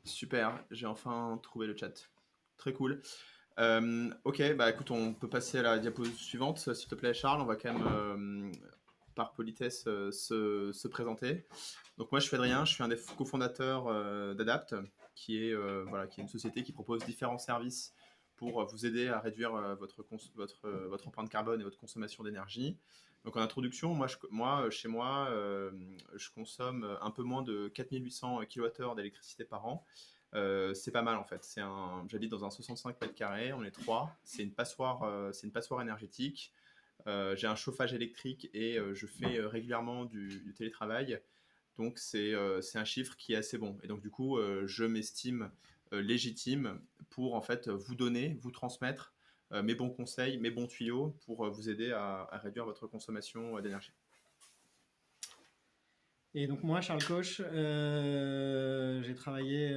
Super, j'ai enfin trouvé le chat. Très cool. Ok, bah écoute, on peut passer à la diapo suivante, s'il te plaît, Charles. On va quand même, par politesse, se présenter. Donc moi, je suis Adrien, je suis un des cofondateurs d'Adapt, qui est une société qui propose différents services pour vous aider à réduire votre empreinte carbone et votre consommation d'énergie. Donc en introduction, chez moi, je consomme un peu moins de 4800 kWh d'électricité par an. C'est pas mal en fait. J'habite dans un 65 mètres carrés, on est trois. C'est une passoire énergétique. J'ai un chauffage électrique et je fais régulièrement du télétravail. Donc c'est un chiffre qui est assez bon. Et donc du coup, je m'estime légitime pour en fait vous transmettre mes bons conseils, mes bons tuyaux pour vous aider à réduire votre consommation d'énergie. Et donc moi, Charles Koch, j'ai travaillé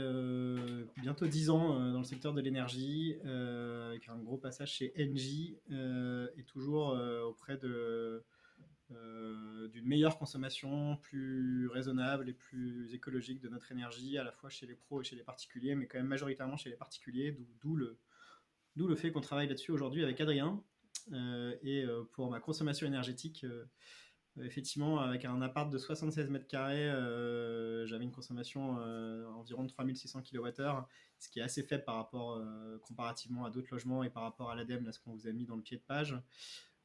bientôt 10 ans dans le secteur de l'énergie, avec un gros passage chez Engie, et toujours auprès d'une meilleure consommation, plus raisonnable et plus écologique de notre énergie, à la fois chez les pros et chez les particuliers, mais quand même majoritairement chez les particuliers, d'où le fait qu'on travaille là-dessus aujourd'hui avec Adrien. Et pour ma consommation énergétique, effectivement, avec un appart de 76 mètres carrés, j'avais une consommation environ de 3600 kWh, ce qui est assez faible par rapport, comparativement à d'autres logements et par rapport à l'ADEME, là, ce qu'on vous a mis dans le pied de page.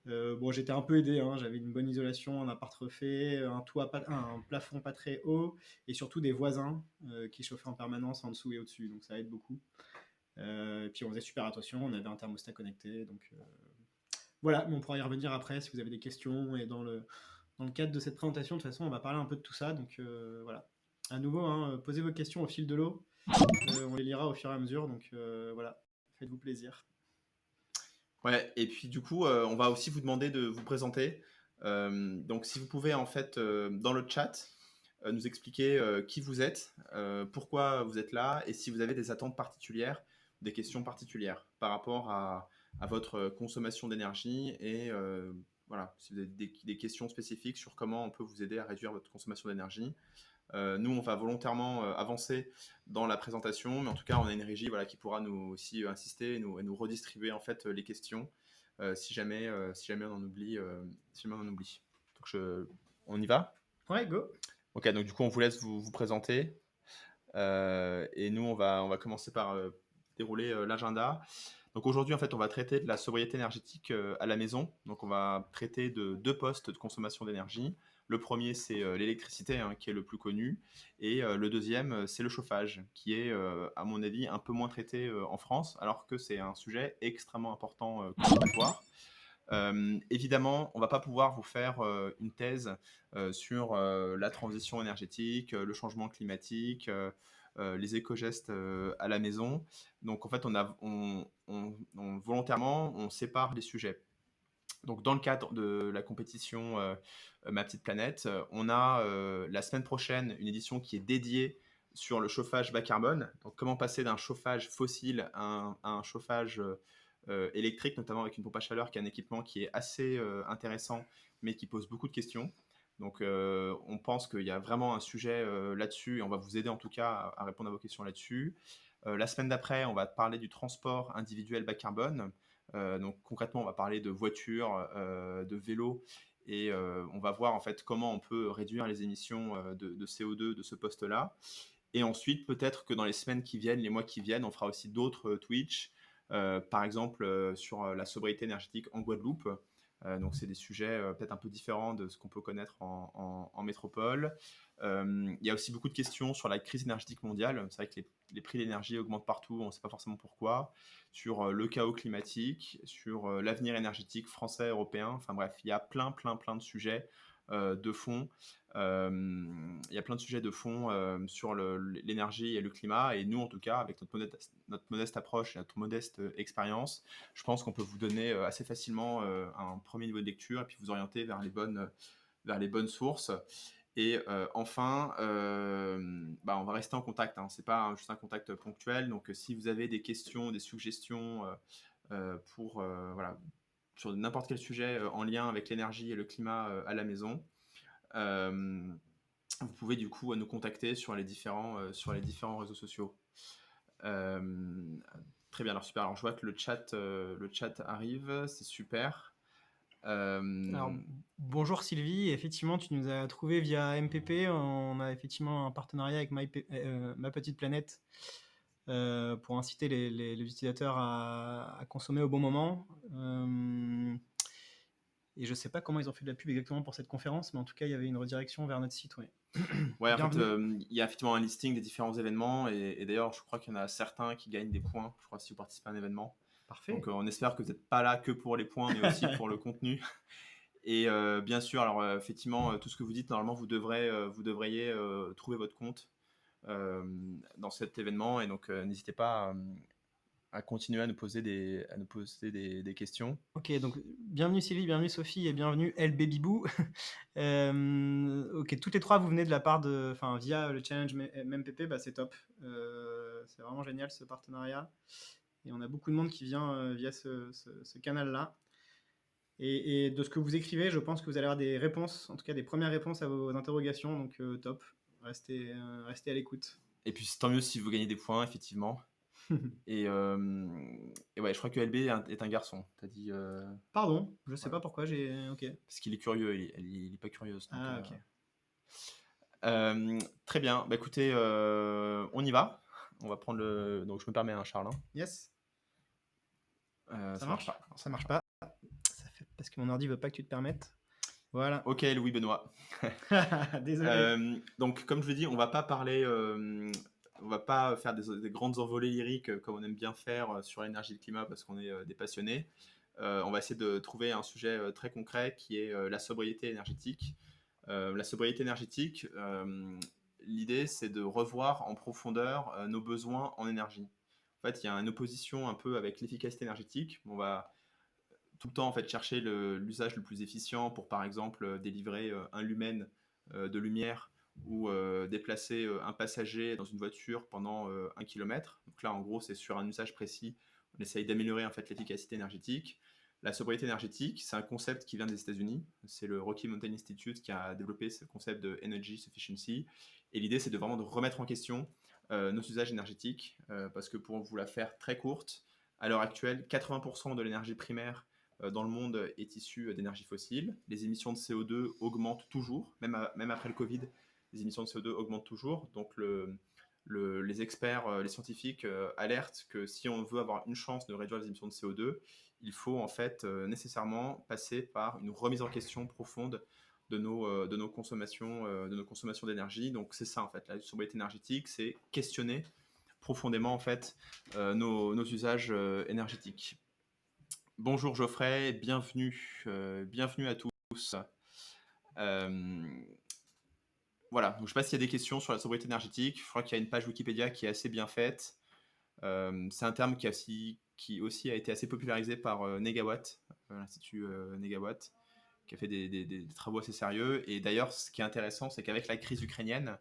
Bon, j'étais un peu aidé, hein, j'avais une bonne isolation, un appart refait, un plafond pas très haut, et surtout des voisins qui chauffaient en permanence en dessous et au-dessus, donc ça aide beaucoup. Et puis on faisait super attention, on avait un thermostat connecté, donc voilà, mais on pourra y revenir après si vous avez des questions. Et dans le cadre de cette présentation, de toute façon, on va parler un peu de tout ça. Donc voilà. À nouveau, hein, posez vos questions au fil de l'eau. On les lira au fur et à mesure. Donc voilà, faites-vous plaisir. Ouais, et puis du coup, on va aussi vous demander de vous présenter. Donc si vous pouvez en fait dans le chat nous expliquer qui vous êtes, pourquoi vous êtes là et si vous avez des attentes particulières, des questions particulières par rapport à votre consommation d'énergie et voilà, si vous avez des questions spécifiques sur comment on peut vous aider à réduire votre consommation d'énergie. Nous, on va volontairement avancer dans la présentation, mais en tout cas, on a une régie voilà, qui pourra nous aussi insister et nous redistribuer en fait les questions si jamais on en oublie. Donc, on y va? Ouais, go. Ok, donc du coup, on vous laisse vous présenter. Et nous, on va commencer par dérouler l'agenda. Donc aujourd'hui, en fait, on va traiter de la sobriété énergétique à la maison. Donc on va traiter de deux postes de consommation d'énergie. Le premier, c'est l'électricité, hein, qui est le plus connu. Et le deuxième, c'est le chauffage, qui est, à mon avis, un peu moins traité en France, alors que c'est un sujet extrêmement important conservatoire. Évidemment, on ne va pas pouvoir vous faire une thèse sur la transition énergétique, le changement climatique, les éco-gestes à la maison. Donc, en fait, volontairement, on sépare les sujets. Donc, dans le cadre de la compétition Ma Petite Planète, on a la semaine prochaine une édition qui est dédiée sur le chauffage bas carbone. Donc, comment passer d'un chauffage fossile à un chauffage électrique, notamment avec une pompe à chaleur, qui est un équipement qui est assez intéressant, mais qui pose beaucoup de questions. Donc, on pense qu'il y a vraiment un sujet là-dessus, et on va vous aider en tout cas à répondre à vos questions là-dessus. La semaine d'après, on va parler du transport individuel bas carbone. Donc concrètement, on va parler de voitures, de vélos, et on va voir en fait comment on peut réduire les émissions de CO2 de ce poste-là. Et ensuite, peut-être que dans les semaines qui viennent, les mois qui viennent, on fera aussi d'autres Twitch, par exemple sur la sobriété énergétique en Guadeloupe. Donc, c'est des sujets peut-être un peu différents de ce qu'on peut connaître en métropole. Il y a aussi beaucoup de questions sur la crise énergétique mondiale. C'est vrai que les prix de l'énergie augmentent partout, on ne sait pas forcément pourquoi. Sur le chaos climatique, sur l'avenir énergétique français, européen. Enfin bref, il y a plein de sujets de fond. Il y a plein de sujets de fond sur l'énergie et le climat. Et nous, en tout cas, avec notre modeste approche et notre modeste expérience, je pense qu'on peut vous donner assez facilement un premier niveau de lecture et puis vous orienter vers les bonnes sources. Et enfin, on va rester en contact, hein. C'est pas juste un contact ponctuel. Donc, si vous avez des questions, des suggestions pour voilà, sur n'importe quel sujet en lien avec l'énergie et le climat à la maison, euh, vous pouvez du coup nous contacter sur les différents réseaux sociaux. Euh, Très bien, alors super. Alors je vois que le chat arrive, c'est super. Alors, Euh, bonjour Sylvie, effectivement, tu nous as trouvé via MPP. On a effectivement un partenariat avec Ma Petite Planète pour inciter les utilisateurs à consommer au bon moment. Et je ne sais pas comment ils ont fait de la pub exactement pour cette conférence, mais en tout cas, il y avait une redirection vers notre site. Ouais. Ouais, en fait, Bienvenue. il y a effectivement un listing des différents événements et d'ailleurs, je crois qu'il y en a certains qui gagnent des points, je crois, si vous participez à un événement. Donc, Parfait. on espère que vous n'êtes pas là que pour les points, mais aussi pour le contenu. Et bien sûr, alors effectivement, tout ce que vous dites, normalement, vous devriez trouver votre compte euh, dans cet événement. Et donc, n'hésitez pas à continuer à nous poser des questions. Ok, donc bienvenue Sylvie, bienvenue Sophie et bienvenue El Babyboo. Ok, toutes les trois vous venez de la part enfin via le challenge MMPP, bah, c'est top. C'est vraiment génial ce partenariat. Et on a beaucoup de monde qui vient via ce canal-là. Et de ce que vous écrivez, je pense que vous allez avoir des réponses, en tout cas des premières réponses à vos interrogations, donc top. Restez à l'écoute. Et puis, c'est tant mieux si vous gagnez des points, effectivement. Et, et ouais, je crois que LB est un garçon. T'as dit. Pardon, je sais Ouais. pas pourquoi j'ai. Ok. Parce qu'il est curieux, il est pas curieuse. Donc, Ah, ok. très bien. Bah, écoutez, on y va. On va prendre le. Donc, je me permets, hein, Charles. Hein. Yes, ça Ça marche marche? pas. Ça marche pas. Ça fait parce que mon ordi veut pas que tu te permettes. Voilà. Ok, Louis Benoît. Désolé. Donc, comme je l'ai dit, on va pas parler. On va pas faire des grandes envolées lyriques comme on aime bien faire sur l'énergie et le climat parce qu'on est des passionnés. On va essayer de trouver un sujet très concret qui est la sobriété énergétique. La sobriété énergétique, l'idée c'est de revoir en profondeur nos besoins en énergie. En fait, il y a une opposition un peu avec l'efficacité énergétique. On va tout le temps en fait chercher l'usage le plus efficient pour par exemple délivrer un lumen de lumière ou déplacer un passager dans une voiture pendant 1 kilomètre. Donc là en gros c'est sur un usage précis, on essaye d'améliorer en fait l'efficacité énergétique. La sobriété énergétique, c'est un concept qui vient des États-Unis. C'est le Rocky Mountain Institute qui a développé ce concept de energy sufficiency. Et l'idée, c'est de vraiment de remettre en question nos usages énergétiques, parce que pour vous la faire très courte, à l'heure actuelle, 80% de l'énergie primaire dans le monde est issu d'énergie fossile. Les émissions de CO2 augmentent toujours, même après le Covid, les émissions de CO2 augmentent toujours. Donc les experts, les scientifiques alertent que si on veut avoir une chance de réduire les émissions de CO2, il faut en fait nécessairement passer par une remise en question profonde de nos consommations d'énergie. Donc c'est ça en fait, la sobriété énergétique, c'est questionner profondément en fait nos usages énergétiques. Bonjour Geoffrey, bienvenue à tous. Euh, voilà, donc, je ne sais pas s'il y a des questions sur la sobriété énergétique. Je crois qu'il y a une page Wikipédia qui est assez bien faite. C'est un terme qui aussi a été assez popularisé par Negawatt, l'Institut Negawatt, qui a fait des travaux assez sérieux. Et d'ailleurs, ce qui est intéressant, c'est qu'avec la crise ukrainienne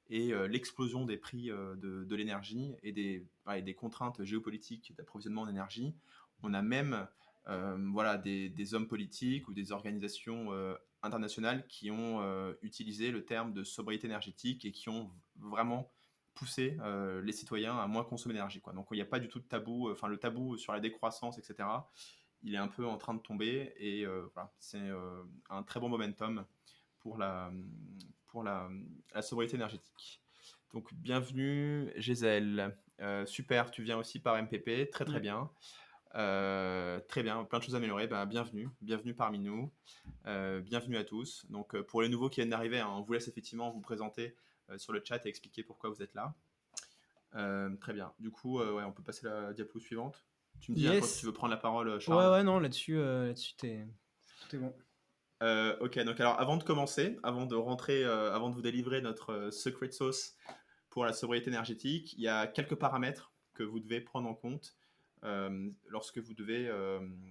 et l'explosion des prix de l'énergie et des contraintes géopolitiques d'approvisionnement en énergie, on a même voilà, des hommes politiques ou des organisations internationales qui ont utilisé le terme de sobriété énergétique et qui ont vraiment poussé les citoyens à moins consommer d'énergie. Donc il n'y a pas du tout de tabou, enfin le tabou sur la décroissance, etc., il est un peu en train de tomber et voilà, c'est un très bon momentum pour la sobriété énergétique. Donc bienvenue Gisèle. Super, tu viens aussi par MPP, très très Ouais. bien. Très bien, plein de choses à améliorer. Bienvenue parmi nous. Bienvenue à tous. Donc pour les nouveaux qui viennent d'arriver, hein, on vous laisse effectivement vous présenter sur le chat et expliquer pourquoi vous êtes là. Très bien. Du coup, ouais, on peut passer à la diapo suivante. Tu me dis hein, quand tu Yes. veux prendre la parole, Ouais, Charles. ouais, non, là-dessus, tout est bon. Ok, donc alors avant de commencer, avant de rentrer, avant de vous délivrer notre secret sauce pour la sobriété énergétique, il y a quelques paramètres que vous devez prendre en compte lorsque vous devez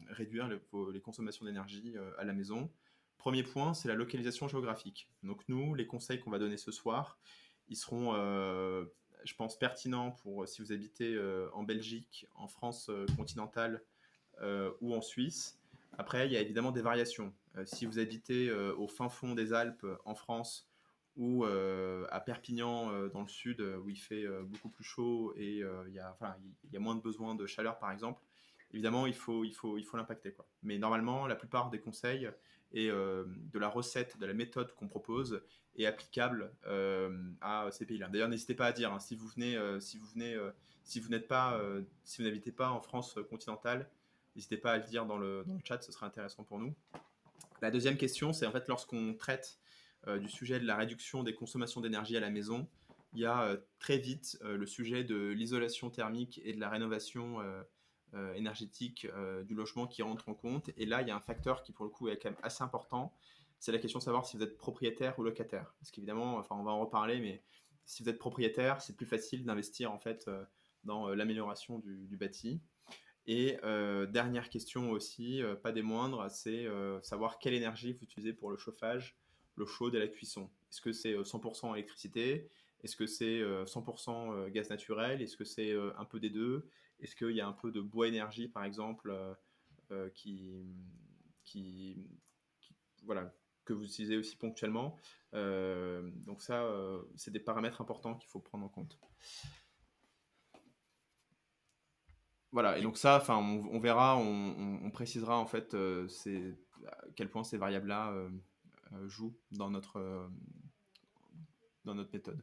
réduire les consommations d'énergie à la maison. Premier point, c'est la localisation géographique. Donc nous, les conseils qu'on va donner ce soir, ils seront, je pense, pertinents pour si vous habitez en Belgique, en France continentale ou en Suisse. Après, il y a évidemment des variations. Si vous habitez au fin fond des Alpes en France ou à Perpignan dans le sud où il fait beaucoup plus chaud et il y a moins de besoin de chaleur par exemple, évidemment il faut l'impacter quoi. Mais normalement la plupart des conseils et de la recette, de la méthode qu'on propose est applicable à ces pays-là. D'ailleurs n'hésitez pas à dire hein, si vous n'êtes pas si vous n'habitez pas en France continentale, n'hésitez pas à le dire dans le chat, ce sera intéressant pour nous. La deuxième question, c'est en fait lorsqu'on traite du sujet de la réduction des consommations d'énergie à la maison, il y a très vite le sujet de l'isolation thermique et de la rénovation énergétique du logement qui rentre en compte. Et là, il y a un facteur qui, pour le coup, est quand même assez important. C'est la question de savoir si vous êtes propriétaire ou locataire. Parce qu'évidemment, enfin, on va en reparler, mais si vous êtes propriétaire, c'est plus facile d'investir en fait dans l'amélioration du bâti. Et dernière question aussi, pas des moindres, c'est savoir quelle énergie vous utilisez pour le chauffage, l'eau chaude et la cuisson. Est-ce que c'est 100% électricité? Est-ce que c'est 100% gaz naturel? Est-ce que c'est un peu des deux? Est-ce qu'il y a un peu de bois énergie, par exemple, euh, qui, qui, voilà, que vous utilisez aussi ponctuellement? Donc ça, c'est des paramètres importants qu'il faut prendre en compte. Voilà, et donc ça, enfin, on verra, on précisera en fait à quel point ces variables-là jouent dans notre méthode.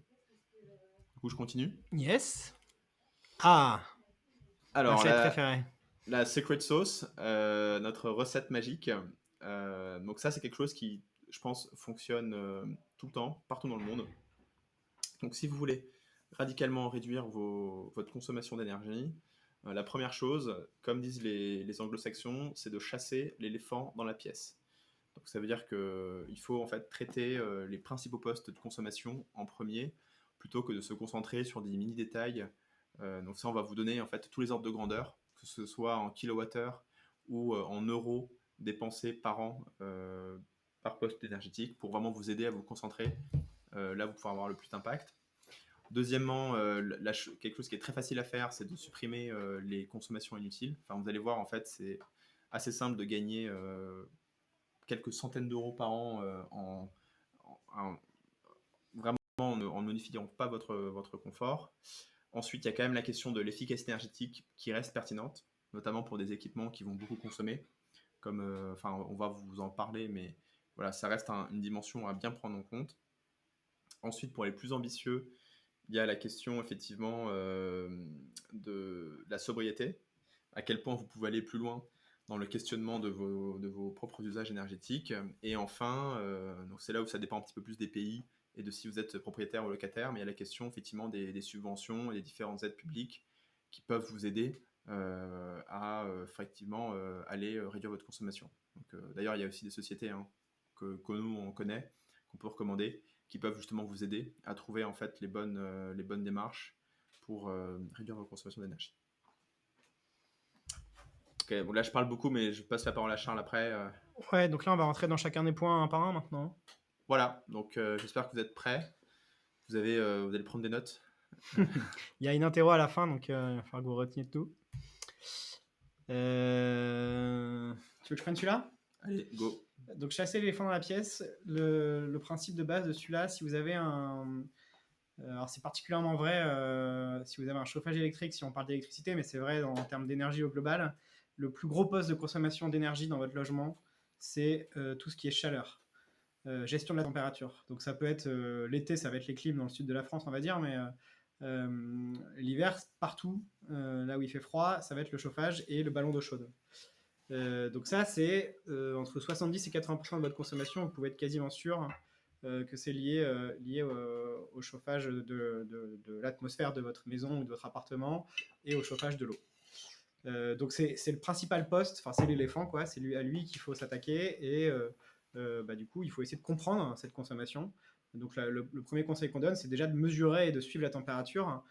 Du coup, je continue. Yes. Ah, ma Alors, slide préférée. la secret sauce, notre recette magique. Donc ça, c'est quelque chose qui, je pense, fonctionne tout le temps, partout dans le monde. Donc si vous voulez radicalement réduire votre consommation d'énergie, la première chose, comme disent les anglo-saxons, c'est de chasser l'éléphant dans la pièce. Donc ça veut dire qu'il faut en fait traiter les principaux postes de consommation en premier, plutôt que de se concentrer sur des mini-détails. Donc ça, on va vous donner en fait tous les ordres de grandeur, que ce soit en kilowattheure ou en euros dépensés par an par poste énergétique, pour vraiment vous aider à vous concentrer là où vous pouvez avoir le plus d'impact. Deuxièmement, quelque chose qui est très facile à faire, c'est de supprimer les consommations inutiles. Enfin, vous allez voir, en fait, c'est assez simple de gagner quelques centaines d'euros par an vraiment en ne modifiant pas votre confort. Ensuite, il y a quand même la question de l'efficacité énergétique qui reste pertinente, notamment pour des équipements qui vont beaucoup consommer, comme, enfin, on va vous en parler, mais voilà, ça reste une dimension à bien prendre en compte. Ensuite, pour les plus ambitieux, il y a la question effectivement de la sobriété, à quel point vous pouvez aller plus loin dans le questionnement de vos propres usages énergétiques. Et enfin, donc c'est là où ça dépend un petit peu plus des pays et de si vous êtes propriétaire ou locataire, mais il y a la question effectivement des subventions et des différentes aides publiques qui peuvent vous aider à effectivement aller réduire votre consommation. D'ailleurs, il y a aussi des sociétés que nous on connaît, qu'on peut recommander, qui peuvent justement vous aider à trouver en fait les bonnes démarches pour réduire votre consommation d'énergie. Ok, bon là je parle beaucoup, mais je passe la parole à Charles après. Ouais, donc là, on va rentrer dans chacun des points un par un maintenant. Voilà, donc j'espère que vous êtes prêts. Vous allez prendre des notes. Il y a une interro à la fin, donc il va falloir que vous reteniez tout. Tu veux que je prenne celui-là? Allez, go. Donc, chasser l'éléphant dans la pièce, le principe de base de celui-là, si vous avez alors c'est particulièrement vrai si vous avez un chauffage électrique, si on parle d'électricité, mais c'est vrai en termes d'énergie au global, le plus gros poste de consommation d'énergie dans votre logement, c'est tout ce qui est chaleur. Gestion de la température. Donc ça peut être l'été, ça va être les clims dans le sud de la France, on va dire, mais l'hiver, partout, là où il fait froid, ça va être le chauffage et le ballon d'eau chaude. Donc ça, c'est entre 70 et 80% de votre consommation. Vous pouvez être quasiment sûr que c'est lié au chauffage de l'atmosphère de votre maison ou de votre appartement et au chauffage de l'eau. Donc c'est le principal poste, enfin c'est l'éléphant, quoi. C'est à lui qu'il faut s'attaquer et du coup, il faut essayer de comprendre cette consommation. Donc le premier conseil qu'on donne, c'est déjà de mesurer et de suivre la température.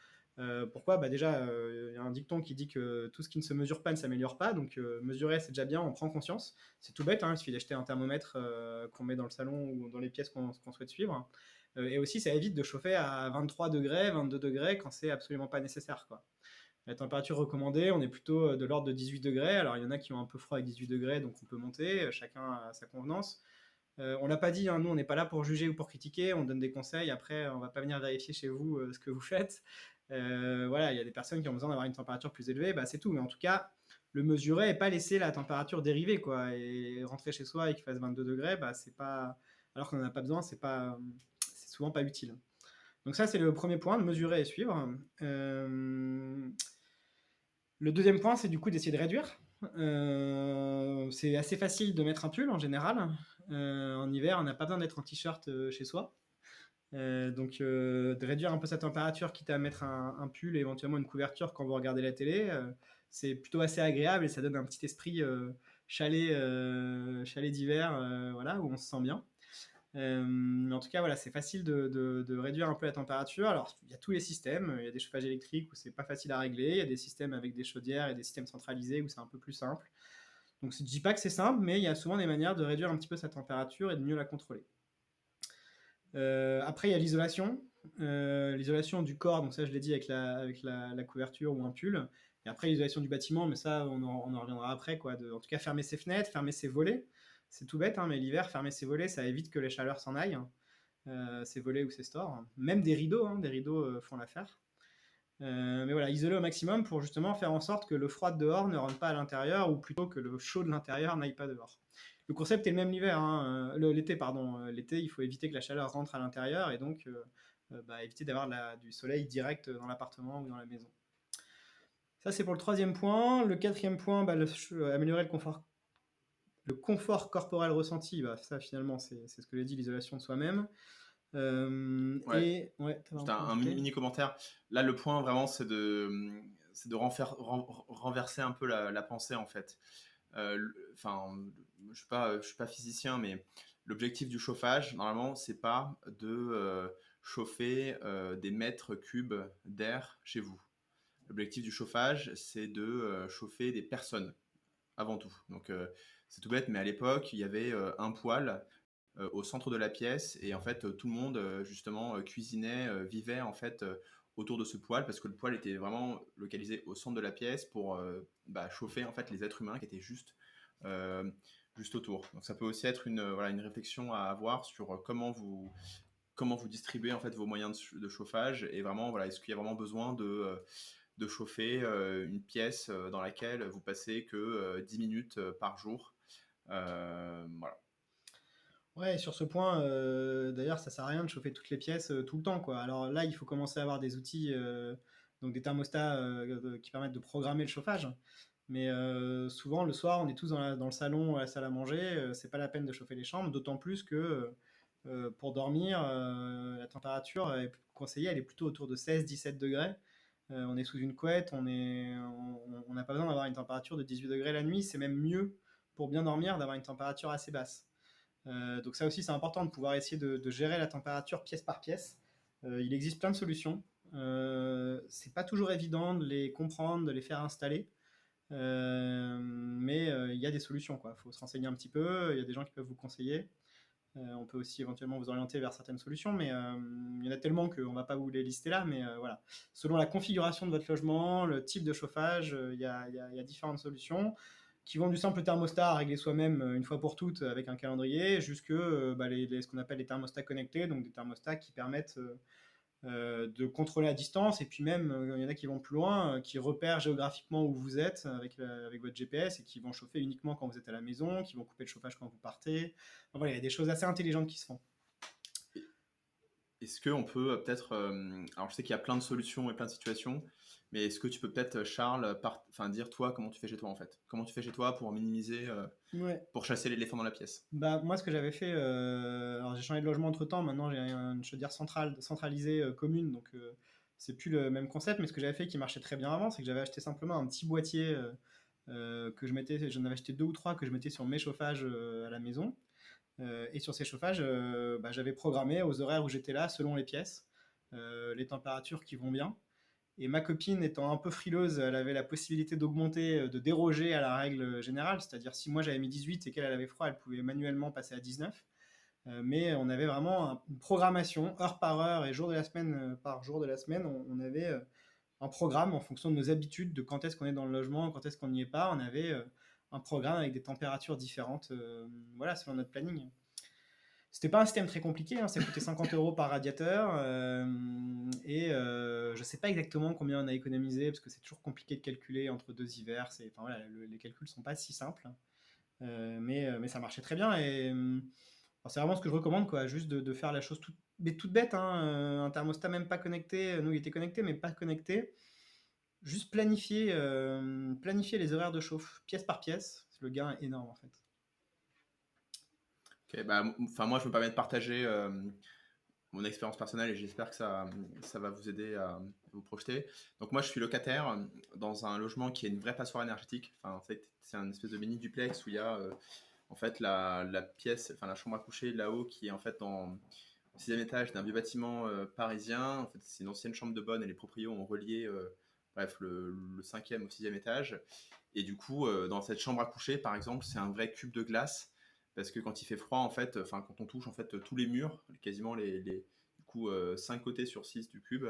Pourquoi déjà, y a un dicton qui dit que tout ce qui ne se mesure pas ne s'améliore pas. Donc mesurer, c'est déjà bien, on prend conscience. C'est tout bête, il suffit d'acheter un thermomètre qu'on met dans le salon ou dans les pièces qu'on souhaite suivre. Et aussi, ça évite de chauffer à 23 degrés, 22 degrés quand c'est absolument pas nécessaire, quoi. La température recommandée, on est plutôt de l'ordre de 18 degrés. Alors, il y en a qui ont un peu froid avec 18 degrés, donc on peut monter, chacun à sa convenance. On l'a pas dit, hein, nous on n'est pas là pour juger ou pour critiquer, on donne des conseils, après on va pas venir vérifier chez vous ce que vous faites. Voilà, il y a des personnes qui ont besoin d'avoir une température plus élevée, bah, c'est tout. Mais en tout cas, le mesurer et pas laisser la température dériver, quoi. Et rentrer chez soi et qu'il fasse 22 degrés, bah, c'est pas, alors qu'on n'en a pas besoin, c'est souvent pas utile. Donc ça, c'est le premier point, de mesurer et suivre. Le deuxième point, c'est du coup d'essayer de réduire. C'est assez facile de mettre un pull en général. En hiver, on n'a pas besoin d'être en t-shirt chez soi. Donc de réduire un peu sa température, quitte à mettre un pull et éventuellement une couverture quand vous regardez la télé, c'est plutôt assez agréable et ça donne un petit esprit chalet, chalet d'hiver, voilà, où on se sent bien. Mais en tout cas, voilà, c'est facile de réduire un peu la température. Alors, il y a tous les systèmes. Il y a des chauffages électriques où c'est pas facile à régler. Il y a des systèmes avec des chaudières et des systèmes centralisés où c'est un peu plus simple. Donc, je ne dis pas que c'est simple, mais il y a souvent des manières de réduire un petit peu sa température et de mieux la contrôler. Après, il y a l'isolation. L'isolation du corps, donc ça, je l'ai dit avec la couverture ou un pull. Et après, l'isolation du bâtiment, mais ça, on en reviendra après, quoi. En tout cas, fermer ses fenêtres, fermer ses volets. C'est tout bête, hein, mais l'hiver, fermer ses volets, ça évite que les chaleurs s'en aillent. Ses volets ou ses stores. Même des rideaux, hein, des rideaux font l'affaire. Mais voilà, isoler au maximum pour justement faire en sorte que le froid de dehors ne rentre pas à l'intérieur, ou plutôt que le chaud de l'intérieur n'aille pas dehors. Le concept est le même l'hiver, hein, l'été, pardon. L'été, il faut éviter que la chaleur rentre à l'intérieur et donc éviter d'avoir du soleil direct dans l'appartement ou dans la maison. Ça, c'est pour le troisième point. Le quatrième point, améliorer le confort corporel ressenti. Bah, ça, finalement, c'est ce que j'ai dit, l'isolation de soi-même. Ouais. Juste un mini commentaire. Là, le point vraiment, c'est de renverser un peu la pensée en fait. Enfin, je suis pas physicien, mais l'objectif du chauffage, normalement, c'est pas de chauffer des mètres cubes d'air chez vous. L'objectif du chauffage, c'est de chauffer des personnes avant tout. Donc, c'est tout bête, mais à l'époque, il y avait un poêle au centre de la pièce et en fait tout le monde justement cuisinait, vivait en fait autour de ce poêle parce que le poêle était vraiment localisé au centre de la pièce pour chauffer en fait les êtres humains qui étaient juste autour. Donc ça peut aussi être une réflexion à avoir sur comment vous distribuez en fait vos moyens de chauffage et vraiment voilà, est-ce qu'il y a vraiment besoin de chauffer une pièce dans laquelle vous passez que 10 minutes par jour. Voilà. Ouais, sur ce point, d'ailleurs, ça sert à rien de chauffer toutes les pièces tout le temps, quoi. Alors là, il faut commencer à avoir des outils, donc des thermostats qui permettent de programmer le chauffage. Mais souvent, le soir, on est tous dans le salon, à la salle à manger. C'est pas la peine de chauffer les chambres, d'autant plus que pour dormir, la température est conseillée, elle est plutôt autour de 16-17 degrés. On est sous une couette, on n'a pas besoin d'avoir une température de 18 degrés la nuit. C'est même mieux pour bien dormir d'avoir une température assez basse. Donc ça aussi, c'est important de pouvoir essayer de gérer la température pièce par pièce. Il existe plein de solutions. C'est pas toujours évident de les comprendre, de les faire installer. Mais il y a des solutions, quoi. Il faut se renseigner un petit peu. Il y a des gens qui peuvent vous conseiller. On peut aussi éventuellement vous orienter vers certaines solutions, mais il y en a tellement qu'on ne va pas vous les lister là. Mais voilà, selon la configuration de votre logement, le type de chauffage, il y a différentes solutions qui vont du simple thermostat à régler soi-même une fois pour toutes avec un calendrier, jusque ce qu'on appelle les thermostats connectés, donc des thermostats qui permettent de contrôler à distance, et puis même, il y en a qui vont plus loin, qui repèrent géographiquement où vous êtes avec votre GPS et qui vont chauffer uniquement quand vous êtes à la maison, qui vont couper le chauffage quand vous partez. Enfin, voilà, il y a des choses assez intelligentes qui se font. Est-ce qu'on peut peut-être, alors je sais qu'il y a plein de solutions et plein de situations, mais est-ce que tu peux peut-être, Charles, dire toi comment tu fais chez toi en fait? Comment tu fais chez toi pour minimiser, Ouais. pour chasser l'éléphant dans la pièce? Bah, moi, ce que j'avais fait, alors j'ai changé de logement entre temps, maintenant j'ai une chaudière centralisée commune, donc c'est plus le même concept, mais ce que j'avais fait qui marchait très bien avant, c'est que j'avais acheté simplement un petit boîtier que j'en avais acheté 2 ou 3 que je mettais sur mes chauffages à la maison. Et sur ces chauffages, j'avais programmé aux horaires où j'étais là, selon les pièces, les températures qui vont bien. Et ma copine étant un peu frileuse, elle avait la possibilité d'augmenter, de déroger à la règle générale, c'est-à-dire si moi j'avais mis 18 et qu'elle avait froid, elle pouvait manuellement passer à 19. Mais on avait vraiment une programmation, heure par heure et jour de la semaine par jour de la semaine, on avait un programme en fonction de nos habitudes, de quand est-ce qu'on est dans le logement, quand est-ce qu'on n'y est pas. On avait un programme avec des températures différentes, voilà, selon notre planning. C'était pas un système très compliqué, hein, ça coûtait 50 euros par radiateur. Je sais pas exactement combien on a économisé, parce que c'est toujours compliqué de calculer entre 2 hivers. Enfin, voilà, les calculs sont pas si simples. Mais ça marchait très bien. Enfin, c'est vraiment ce que je recommande, quoi, juste de faire la chose toute bête, hein, un thermostat même pas connecté. Nous, il était connecté, mais pas connecté. Juste planifier les horaires de chauffe, pièce par pièce. Le gain est énorme, en fait. Ok, bah, enfin, moi, je me permets de partager mon expérience personnelle et j'espère que ça va vous aider à vous projeter. Donc, moi, je suis locataire dans un logement qui est une vraie passoire énergétique. Enfin, en fait, c'est un espèce de mini duplex où il y a en fait la pièce, enfin la chambre à coucher là-haut qui est en fait au sixième étage d'un vieux bâtiment parisien. En fait, c'est une ancienne chambre de bonne et les proprios ont relié bref, le cinquième au sixième étage. Et du coup, dans cette chambre à coucher, par exemple, c'est un vrai cube de glace parce que quand il fait froid, en fait, enfin quand on touche en fait tous les murs, quasiment du coup 5 côtés sur 6 du cube,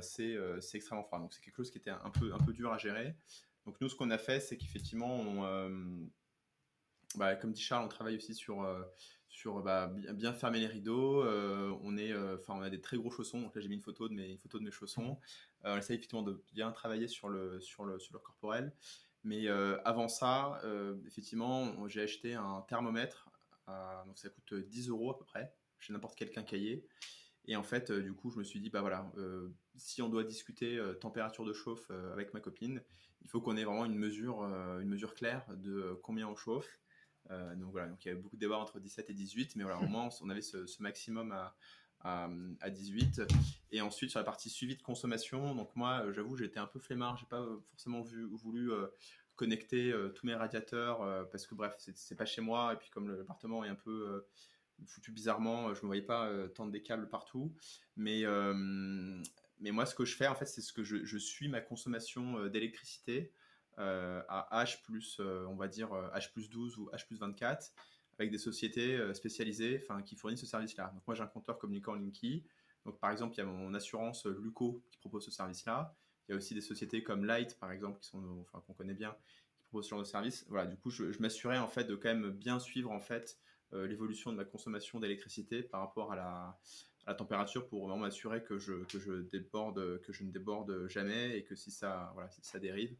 c'est extrêmement froid. Donc c'est quelque chose qui était un peu dur à gérer. Donc nous, ce qu'on a fait, c'est qu'effectivement, bah, comme dit Charles, on travaille aussi sur bien fermer les rideaux. On a des très gros chaussons. Donc là, j'ai mis une photo de mes chaussons. On essaie effectivement de bien travailler sur le corporel. Mais avant ça, effectivement, j'ai acheté un thermomètre. Donc ça coûte 10 euros à peu près chez n'importe quel quincaillier. Et en fait, du coup, je me suis dit, bah voilà, si on doit discuter température de chauffe avec ma copine, il faut qu'on ait vraiment une mesure claire de combien on chauffe. Donc voilà, donc il y avait beaucoup de débats entre 17 et 18, mais voilà, au moins on avait ce maximum à 18. Et ensuite sur la partie suivi de consommation, donc moi j'avoue j'étais un peu flemmard, j'ai pas forcément voulu connecter tous mes radiateurs parce que bref c'est pas chez moi et puis comme l'appartement est un peu foutu bizarrement, je me voyais pas tendre des câbles partout. Mais, euh, mais moi, ce que je fais, en fait, c'est ce que je suis ma consommation d'électricité à H plus, on va dire H plus 12 ou H plus 24, avec des sociétés spécialisées qui fournissent ce service-là. Donc moi, j'ai un compteur communicant Linky. Donc par exemple, il y a mon assurance Luco qui propose ce service-là. Il y a aussi des sociétés comme Light, par exemple, qu'on connaît bien, qui proposent ce genre de service. Voilà, du coup, je m'assurais en fait de quand même bien suivre en fait l'évolution de ma consommation d'électricité par rapport à la température pour vraiment m'assurer que je ne déborde jamais et que si si ça dérive,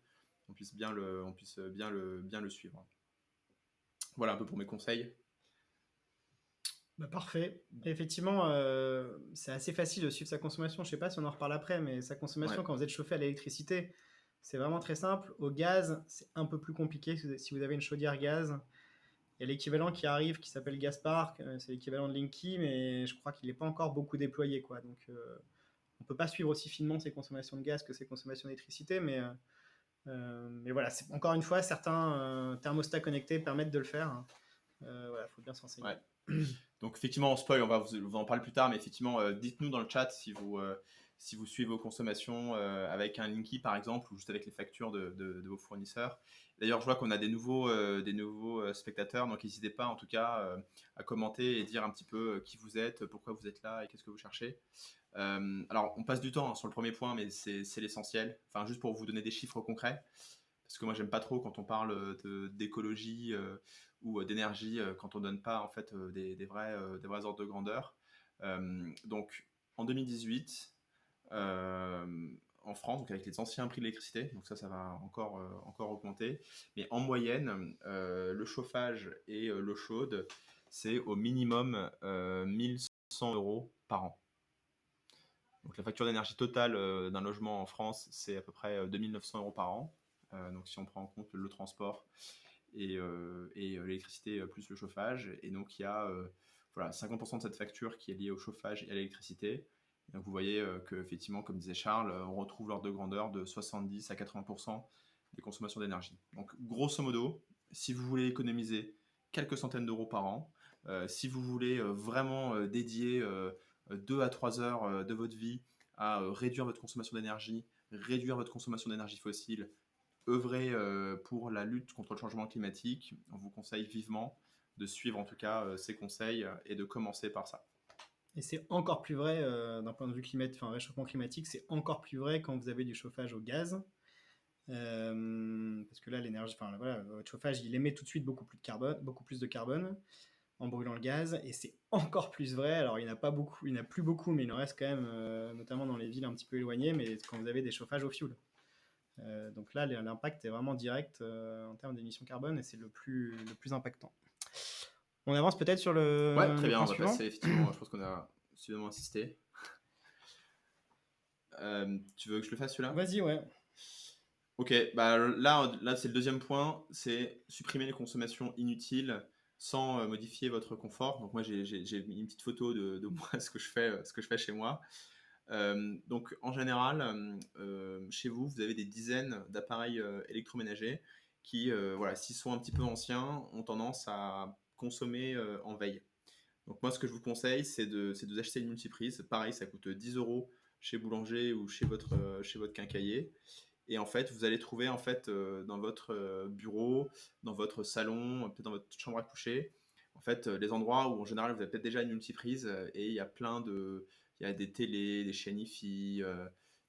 on puisse bien le suivre. Voilà un peu pour mes conseils. Bah, parfait. Effectivement, c'est assez facile de suivre sa consommation. Je sais pas si on en reparle après, mais sa Ouais, consommation quand vous êtes chauffé à l'électricité, c'est vraiment très simple. Au gaz, c'est un peu plus compliqué. Si vous avez une chaudière gaz, il y a l'équivalent qui arrive qui s'appelle Gaspark. C'est l'équivalent de Linky, mais je crois qu'il n'est pas encore beaucoup déployé, quoi. Donc, on peut pas suivre aussi finement ses consommations de gaz que ses consommations d'électricité, mais voilà. Encore une fois, certains thermostats connectés permettent de le faire, hein. Voilà, faut bien s'enseigner. ouais. Donc effectivement, on spoil, on va vous en parler plus tard, mais effectivement, dites-nous dans le chat si vous suivez vos consommations avec un Linky par exemple, ou juste avec les factures de vos fournisseurs. D'ailleurs, je vois qu'on a des nouveaux spectateurs, donc n'hésitez pas en tout cas à commenter et dire un petit peu qui vous êtes, pourquoi vous êtes là et qu'est-ce que vous cherchez. Alors, on passe du temps sur le premier point, mais c'est l'essentiel. Enfin, juste pour vous donner des chiffres concrets, parce que moi, j'aime pas trop quand on parle d'écologie ou d'énergie, quand on donne pas en fait des vrais ordres de grandeur. Donc, en 2018, en France, donc avec les anciens prix de l'électricité, donc ça va encore augmenter, mais en moyenne, le chauffage et l'eau chaude, c'est au minimum 1100 euros par an. Donc la facture d'énergie totale d'un logement en France, c'est à peu près 2900 euros par an. Donc si on prend en compte le transport et l'électricité plus le chauffage. Et donc il y a voilà, 50% de cette facture qui est liée au chauffage et à l'électricité. Et donc vous voyez qu'effectivement, comme disait Charles, on retrouve l'ordre de grandeur de 70 à 80% des consommations d'énergie. Donc grosso modo, si vous voulez économiser quelques centaines d'euros par an, si vous voulez vraiment dédier 2 à 3 heures de votre vie à réduire votre consommation d'énergie, réduire votre consommation d'énergie fossile, œuvrer pour la lutte contre le changement climatique, on vous conseille vivement de suivre en tout cas ces conseils et de commencer par ça. Et c'est encore plus vrai d'un point de vue réchauffement climatique, c'est encore plus vrai quand vous avez du chauffage au gaz. Parce que là, l'énergie, enfin voilà, votre chauffage, il émet tout de suite beaucoup plus de carbone. en brûlant le gaz. Et c'est encore plus vrai. Alors, il n'y en a pas beaucoup, il n'y en a plus beaucoup, mais il en reste quand même, notamment dans les villes un petit peu éloignées, mais quand vous avez des chauffages au fioul. Donc là, l'impact est vraiment direct en termes d'émissions carbone et c'est le plus impactant. On avance peut-être sur Ouais, très le bien, point on va suivant. passer, effectivement, je pense qu'on a suffisamment insisté. Tu veux que je le fasse celui-là? Vas-y, ouais. Ok, bah là c'est le deuxième point, c'est supprimer les consommations inutiles sans modifier votre confort. Donc moi j'ai mis une petite photo de moi, ce que je fais chez moi. Donc en général, chez vous, vous avez des dizaines d'appareils électroménagers qui, voilà, s'ils sont un petit peu anciens, ont tendance à consommer en veille. Donc moi, ce que je vous conseille, c'est de vous acheter une multiprise. Pareil, ça coûte 10 euros chez Boulanger ou chez votre quincaillier. Et en fait, vous allez trouver en fait dans votre bureau, dans votre salon, peut-être dans votre chambre à coucher, en fait, les endroits où en général vous avez peut-être déjà une multiprise et il y a il y a des télés, des chaînes hi-fi,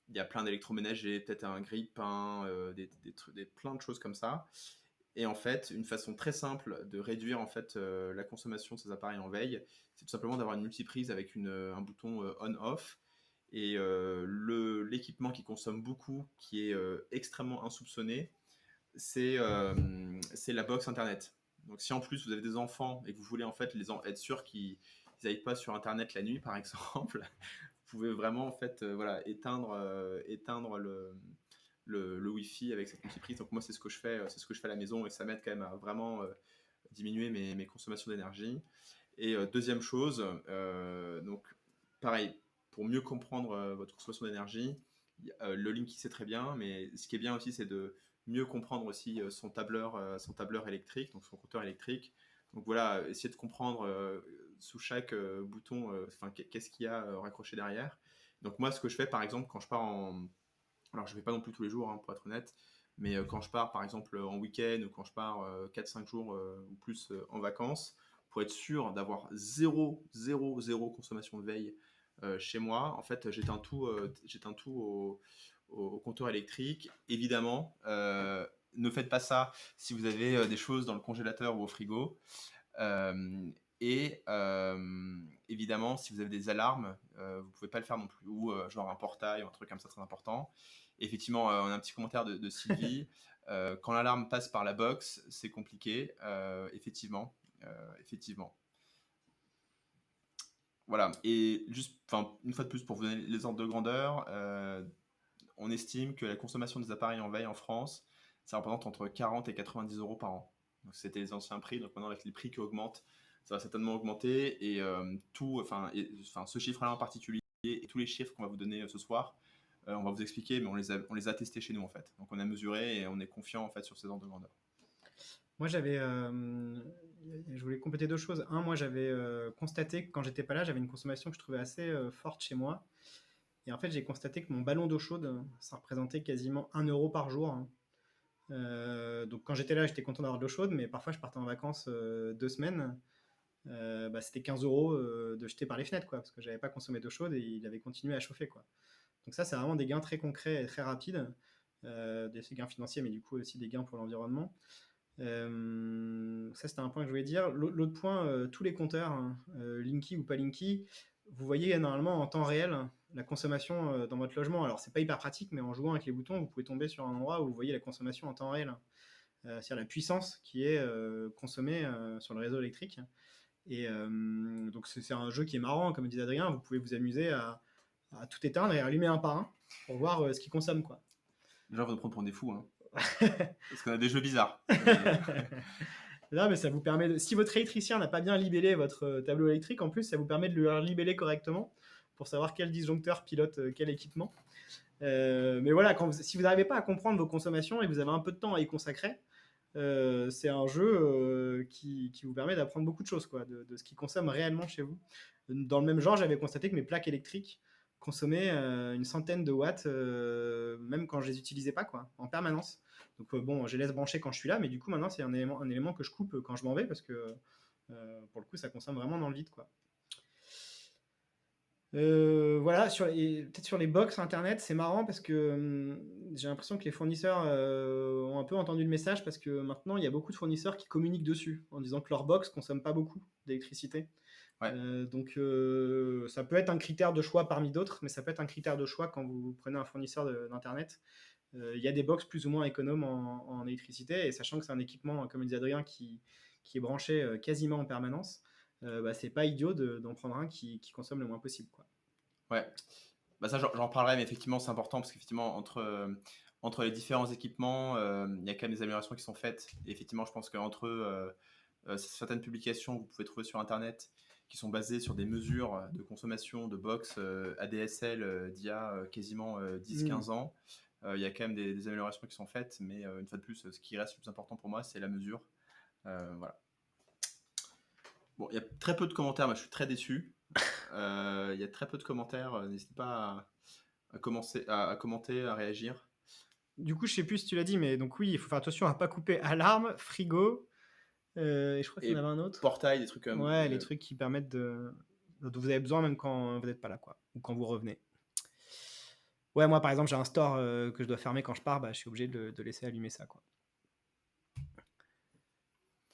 il y a plein d'électroménagers, peut-être un grille-pain, plein de choses comme ça. Et en fait, une façon très simple de réduire en fait la consommation de ces appareils en veille, c'est tout simplement d'avoir une multiprise avec un bouton on-off. Et l'équipement qui consomme beaucoup, qui est extrêmement insoupçonné, c'est la box internet. Donc si en plus vous avez des enfants et que vous voulez en fait être sûr qu'ils n'aillent pas sur internet la nuit par exemple, vous pouvez vraiment en fait voilà, éteindre le Wi-Fi avec cette multiprise. Donc moi c'est ce que je fais, c'est ce que je fais à la maison et ça m'aide quand même à vraiment diminuer mes consommations d'énergie. Et deuxième chose, donc pareil, pour mieux comprendre votre consommation d'énergie, le Linky c'est très bien, mais ce qui est bien aussi c'est de mieux comprendre aussi son tableur électrique, donc son compteur électrique. Donc voilà, essayer de comprendre sous chaque bouton, qu'est-ce qu'il y a raccroché derrière. Donc moi, ce que je fais par exemple quand je pars en... Alors je ne vais pas non plus tous les jours, hein, pour être honnête, mais quand je pars par exemple en week-end ou quand je pars 4-5 jours ou plus en vacances, pour être sûr d'avoir zéro consommation de veille chez moi, en fait j'éteins tout au compteur électrique. Évidemment, ne faites pas ça si vous avez des choses dans le congélateur ou au frigo. Euh, et évidemment, si vous avez des alarmes, vous pouvez pas le faire non plus, ou genre un portail ou un truc comme ça très important. Et effectivement, on a un petit commentaire de Sylvie. Quand l'alarme passe par la box, c'est compliqué. Effectivement. Voilà. Et juste, une fois de plus, pour vous donner les ordres de grandeur, on estime que la consommation des appareils en veille en France, ça représente entre 40 et 90 euros par an. Donc c'était les anciens prix. Donc maintenant, avec les prix qui augmentent, ça va certainement augmenter. Et ce chiffre-là en particulier et tous les chiffres qu'on va vous donner ce soir, on va vous expliquer, mais on les a testés chez nous en fait. Donc on a mesuré et on est confiant en fait sur ces ordres de grandeur. Moi, je voulais compléter deux choses. Un, moi, j'avais constaté que quand j'étais pas là, j'avais une consommation que je trouvais assez forte chez moi. Et en fait, j'ai constaté que mon ballon d'eau chaude, ça représentait quasiment 1 euro par jour, hein. Donc quand j'étais là, j'étais content d'avoir de l'eau chaude, mais parfois je partais en vacances 2 semaines. C'était 15 euros de jeter par les fenêtres, quoi, parce que j'avais pas consommé d'eau chaude et il avait continué à chauffer, quoi. Donc ça, c'est vraiment des gains très concrets et très rapides, des gains financiers, mais du coup aussi des gains pour l'environnement. Ça, c'était un point que je voulais dire. L'autre point, tous les compteurs, hein, Linky ou pas Linky, vous voyez normalement en temps réel la consommation dans votre logement. Alors, c'est pas hyper pratique, mais en jouant avec les boutons, vous pouvez tomber sur un endroit où vous voyez la consommation en temps réel. C'est-à-dire la puissance qui est consommée sur le réseau électrique. Et donc, c'est un jeu qui est marrant, comme disait Adrien. Vous pouvez vous amuser à tout éteindre et allumer un par un pour voir ce qui consomme, quoi. Les gens vont nous prendre pour des fous, hein. Parce qu'on a des jeux bizarres. Là, mais ça vous permet si votre électricien n'a pas bien libellé votre tableau électrique, en plus, ça vous permet de le libeller correctement pour savoir quel disjoncteur pilote quel équipement. Mais voilà, si vous n'arrivez pas à comprendre vos consommations et que vous avez un peu de temps à y consacrer, c'est un jeu qui vous permet d'apprendre beaucoup de choses, quoi, de ce qui consomme réellement chez vous. Dans le même genre, j'avais constaté que mes plaques électriques consommaient une centaine de watts, même quand je les utilisais pas, quoi, en permanence. Donc bon, je les laisse brancher quand je suis là, mais du coup maintenant c'est un élément que je coupe quand je m'en vais parce que pour le coup ça consomme vraiment dans le vide, quoi. Voilà, peut-être sur les box internet, c'est marrant parce que j'ai l'impression que les fournisseurs ont un peu entendu le message parce que maintenant il y a beaucoup de fournisseurs qui communiquent dessus en disant que leur box consomme pas beaucoup d'électricité. Ouais, Donc ça peut être un critère de choix parmi d'autres, mais ça peut être un critère de choix quand vous prenez un fournisseur d'internet. Il y a des box plus ou moins économes en électricité et sachant que c'est un équipement, comme le disait Adrien, qui est branché quasiment en permanence, bah, c'est pas idiot d'en prendre un qui consomme le moins possible, quoi. ouais. Bah ça, j'en parlerai, mais effectivement, c'est important parce qu'effectivement, entre les différents équipements, il y a quand même des améliorations qui sont faites. Et effectivement, je pense qu'entre certaines publications que vous pouvez trouver sur Internet qui sont basées sur des mesures de consommation de box ADSL d'il y a quasiment Mm. 10-15 ans, il y a quand même des améliorations qui sont faites, mais une fois de plus, ce qui reste le plus important pour moi, c'est la mesure. Voilà. Bon, il y a très peu de commentaires, moi je suis très déçu. Il y a très peu de commentaires, n'hésitez pas à commenter, à réagir. Du coup, je sais plus si tu l'as dit, mais donc oui, il faut faire attention à pas couper alarme, frigo, et je crois qu'il y en Et avait un autre. portail, des trucs comme. Ouais, les trucs qui permettent dont vous avez besoin même quand vous n'êtes pas là, quoi, ou quand vous revenez. Ouais, moi par exemple, j'ai un store que je dois fermer quand je pars, bah, je suis obligé de laisser allumer ça, quoi.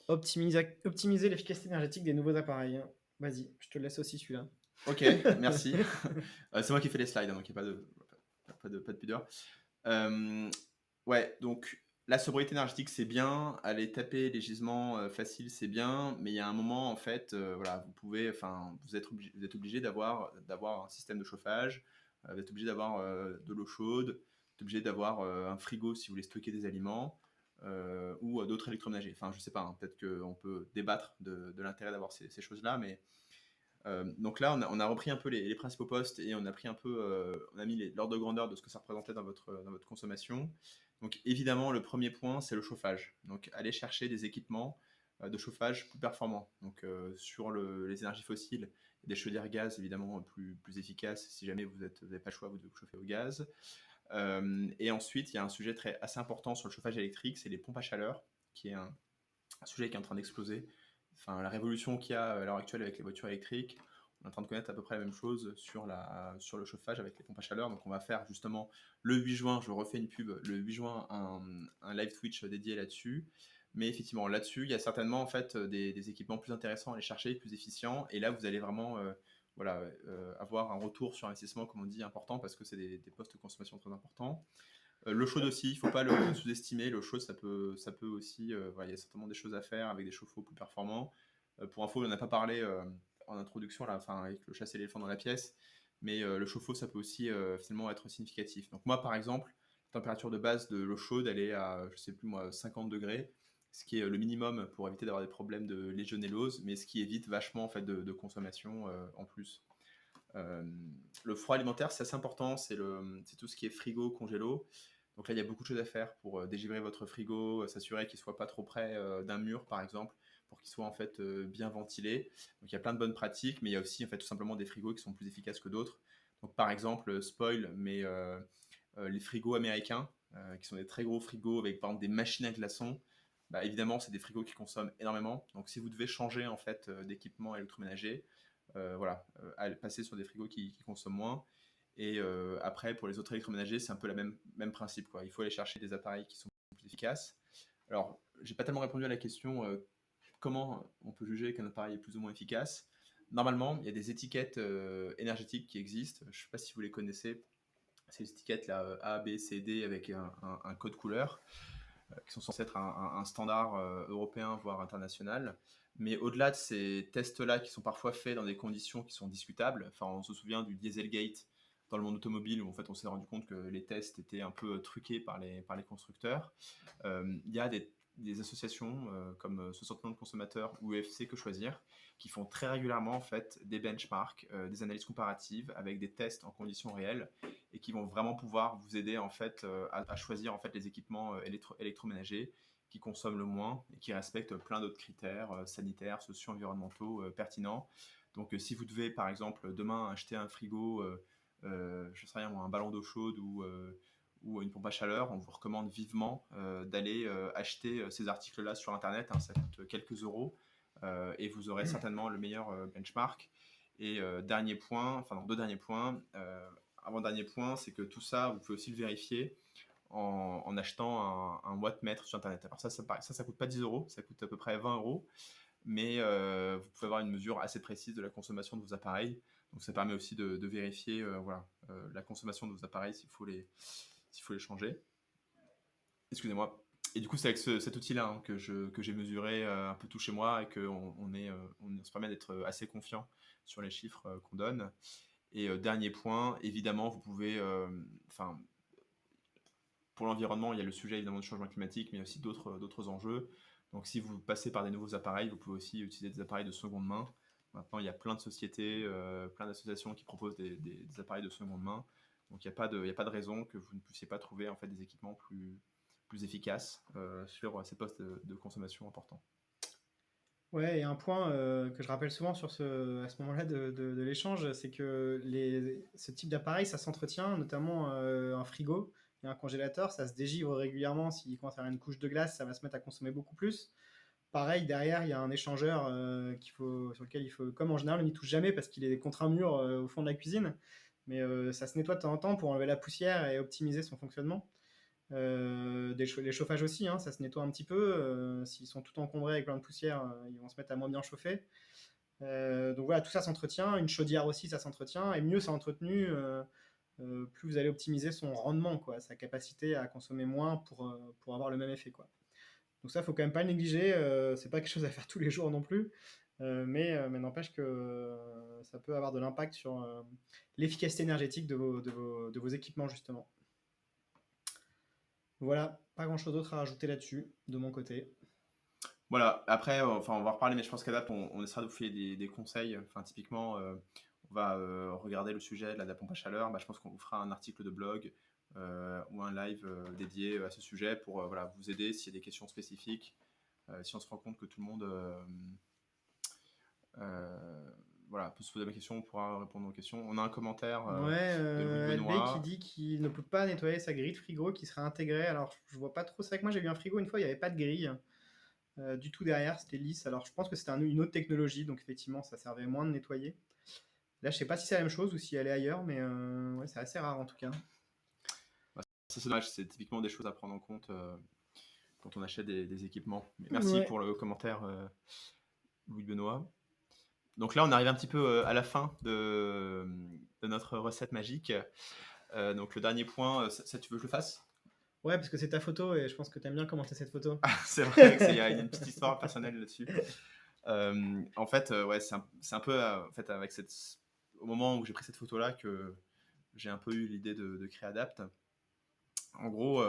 Optimiser l'efficacité énergétique des nouveaux appareils. Vas-y, je te laisse aussi celui-là. Ok, merci. C'est moi qui fais les slides, hein, donc il n'y a pas de pudeur. Ouais, donc la sobriété énergétique, c'est bien. Aller taper les gisements faciles, c'est bien. Mais il y a un moment, en fait, voilà, vous êtes obligé d'avoir un système de chauffage. Vous êtes obligé d'avoir de l'eau chaude. Vous êtes obligé d'avoir un frigo si vous voulez stocker des aliments. Ou d'autres électroménagers. Enfin, je sais pas, hein, peut-être qu'on peut débattre de l'intérêt d'avoir ces choses-là, mais donc là, on a repris un peu les principaux postes et on a pris un peu, on a mis l'ordre de grandeur de ce que ça représentait dans votre consommation. Donc évidemment, le premier point, c'est le chauffage. Donc aller chercher des équipements de chauffage plus performants. Donc sur les énergies fossiles, des chaudières gaz évidemment plus efficaces si jamais vous n'avez pas le choix vous de vous chauffer au gaz. Et ensuite, il y a un sujet assez important sur le chauffage électrique, c'est les pompes à chaleur, qui est un sujet qui est en train d'exploser. Enfin, la révolution qu'il y a à l'heure actuelle avec les voitures électriques, on est en train de connaître à peu près la même chose sur le chauffage avec les pompes à chaleur. Donc on va faire justement le 8 juin, je refais une pub, le 8 juin un live Twitch dédié là-dessus. Mais effectivement, là-dessus, il y a certainement en fait des équipements plus intéressants à aller chercher, plus efficients. Et là, vous allez vraiment voilà, avoir un retour sur investissement, comme on dit, important parce que c'est des postes de consommation très importants. L'eau chaude aussi, il ne faut pas le sous-estimer. L'eau chaude, ça peut aussi. Voilà, il y a certainement des choses à faire avec des chauffe-eau plus performants. Pour info, on n'a pas parlé en introduction, là, enfin, avec le chasser l'éléphant dans la pièce, mais le chauffe-eau, ça peut aussi finalement être significatif. Donc, moi, par exemple, la température de base de l'eau chaude, elle est à, je sais plus moi, 50 degrés, ce qui est le minimum pour éviter d'avoir des problèmes de légionellose, mais ce qui évite vachement en fait, de consommation en plus. Euh, le froid alimentaire, c'est assez important, c'est tout ce qui est frigo, congélo. Donc là, il y a beaucoup de choses à faire pour dégivrer votre frigo, s'assurer qu'il ne soit pas trop près d'un mur, par exemple, pour qu'il soit en fait bien ventilé. Donc il y a plein de bonnes pratiques, mais il y a aussi en fait tout simplement des frigos qui sont plus efficaces que d'autres. Donc par exemple, spoil, mais les frigos américains, qui sont des très gros frigos avec par exemple des machines à glaçons, bah, évidemment, c'est des frigos qui consomment énormément. Donc si vous devez changer en fait d'équipement électroménager, voilà, passer sur des frigos qui consomment moins. Et après, pour les autres électroménagers, c'est un peu le même principe, quoi. Il faut aller chercher des appareils qui sont plus efficaces. Alors, j'ai pas tellement répondu à la question comment on peut juger qu'un appareil est plus ou moins efficace. Normalement, il y a des étiquettes énergétiques qui existent. Je ne sais pas si vous les connaissez. Ces étiquettes là, A, B, C, D avec un code couleur qui sont censés être un standard européen, voire international. Mais au-delà de ces tests-là qui sont parfois faits dans des conditions qui sont discutables, enfin on se souvient du Dieselgate dans le monde automobile où en fait on s'est rendu compte que les tests étaient un peu truqués par les constructeurs. Il y a des associations comme 60 millions de consommateurs ou UFC Que Choisir qui font très régulièrement en fait des benchmarks, des analyses comparatives avec des tests en conditions réelles et qui vont vraiment pouvoir vous aider en fait à choisir en fait les équipements électroménagers qui consomment le moins et qui respectent plein d'autres critères sanitaires, sociaux, environnementaux pertinents. Donc si vous devez par exemple demain acheter un frigo, je sais rien moi, un ballon d'eau chaude ou une pompe à chaleur, on vous recommande vivement d'aller acheter ces articles-là sur Internet. Hein, ça coûte quelques euros et vous aurez certainement le meilleur benchmark. Et dernier point, enfin non, deux derniers points. Avant-dernier point, c'est que tout ça, vous pouvez aussi le vérifier en achetant un wattmètre sur Internet. Alors ça coûte pas 10 euros, ça coûte à peu près 20 euros, mais vous pouvez avoir une mesure assez précise de la consommation de vos appareils. Donc ça permet aussi de vérifier la consommation de vos appareils s'il faut les changer. Excusez-moi. Et du coup, c'est avec cet outil-là que j'ai mesuré un peu tout chez moi et on se permet d'être assez confiant sur les chiffres qu'on donne. Et dernier point, évidemment, vous pouvez, pour l'environnement, il y a le sujet évidemment du changement climatique, mais il y a aussi d'autres enjeux. Donc, si vous passez par des nouveaux appareils, vous pouvez aussi utiliser des appareils de seconde main. Maintenant, il y a plein de sociétés, plein d'associations qui proposent des appareils de seconde main. Donc, il n'y a pas de raison que vous ne puissiez pas trouver en fait des équipements plus efficaces sur ces postes de consommation importants. Ouais, et un point que je rappelle souvent à ce moment-là de l'échange, c'est que ce type d'appareil, ça s'entretient, notamment un frigo et un congélateur, ça se dégivre régulièrement. S'il commence à avoir une couche de glace, ça va se mettre à consommer beaucoup plus. Pareil, derrière, il y a un échangeur sur lequel il faut, comme en général, on n'y touche jamais parce qu'il est contre un mur au fond de la cuisine, mais ça se nettoie de temps en temps pour enlever la poussière et optimiser son fonctionnement. Les chauffages aussi, hein, ça se nettoie un petit peu. S'ils sont tout encombrés avec plein de poussière, ils vont se mettre à moins bien chauffer. Donc voilà, tout ça s'entretient. Une chaudière aussi, ça s'entretient. Et mieux c'est entretenu, plus vous allez optimiser son rendement, quoi, sa capacité à consommer moins pour avoir le même effet, quoi. Donc ça, faut quand même pas le négliger. C'est pas quelque chose à faire tous les jours non plus. Mais n'empêche que ça peut avoir de l'impact sur l'efficacité énergétique de vos équipements, justement. Voilà, pas grand chose d'autre à rajouter là-dessus, de mon côté. Voilà, après, on va reparler, mais je pense qu'à date, on essaiera de vous filer des conseils. Enfin, typiquement, on va regarder le sujet de la pompe à chaleur. Bah, je pense qu'on vous fera un article de blog ou un live dédié à ce sujet pour vous aider s'il y a des questions spécifiques. Si on se rend compte que tout le monde peut se poser la question, on pourra répondre aux questions. On a un commentaire Ouais, de Louis LB qui Benoît. dit qu'il ne peut pas nettoyer sa grille de frigo qui sera intégrée. Alors, je vois pas trop. C'est vrai que moi, j'ai vu un frigo une fois, il n'y avait pas de grille du tout derrière, c'était lisse. Alors, je pense que c'était une autre technologie, donc effectivement, ça servait moins de nettoyer. Là, je sais pas si c'est la même chose ou si elle est ailleurs, mais ouais, c'est assez rare en tout cas. Ça, c'est dommage, c'est typiquement des choses à prendre en compte quand on achète des équipements. Mais merci Ouais. pour le commentaire, Louis Benoît. Donc là, on arrive un petit peu à la fin de notre recette magique. Donc le dernier point, ça tu veux que je le fasse? Ouais, parce que c'est ta photo et je pense que tu aimes bien commenter cette photo. C'est vrai qu'il y a une petite histoire personnelle là-dessus. En fait, ouais, c'est un peu en fait, au moment où j'ai pris cette photo-là que j'ai un peu eu l'idée de créer Adapt. En gros,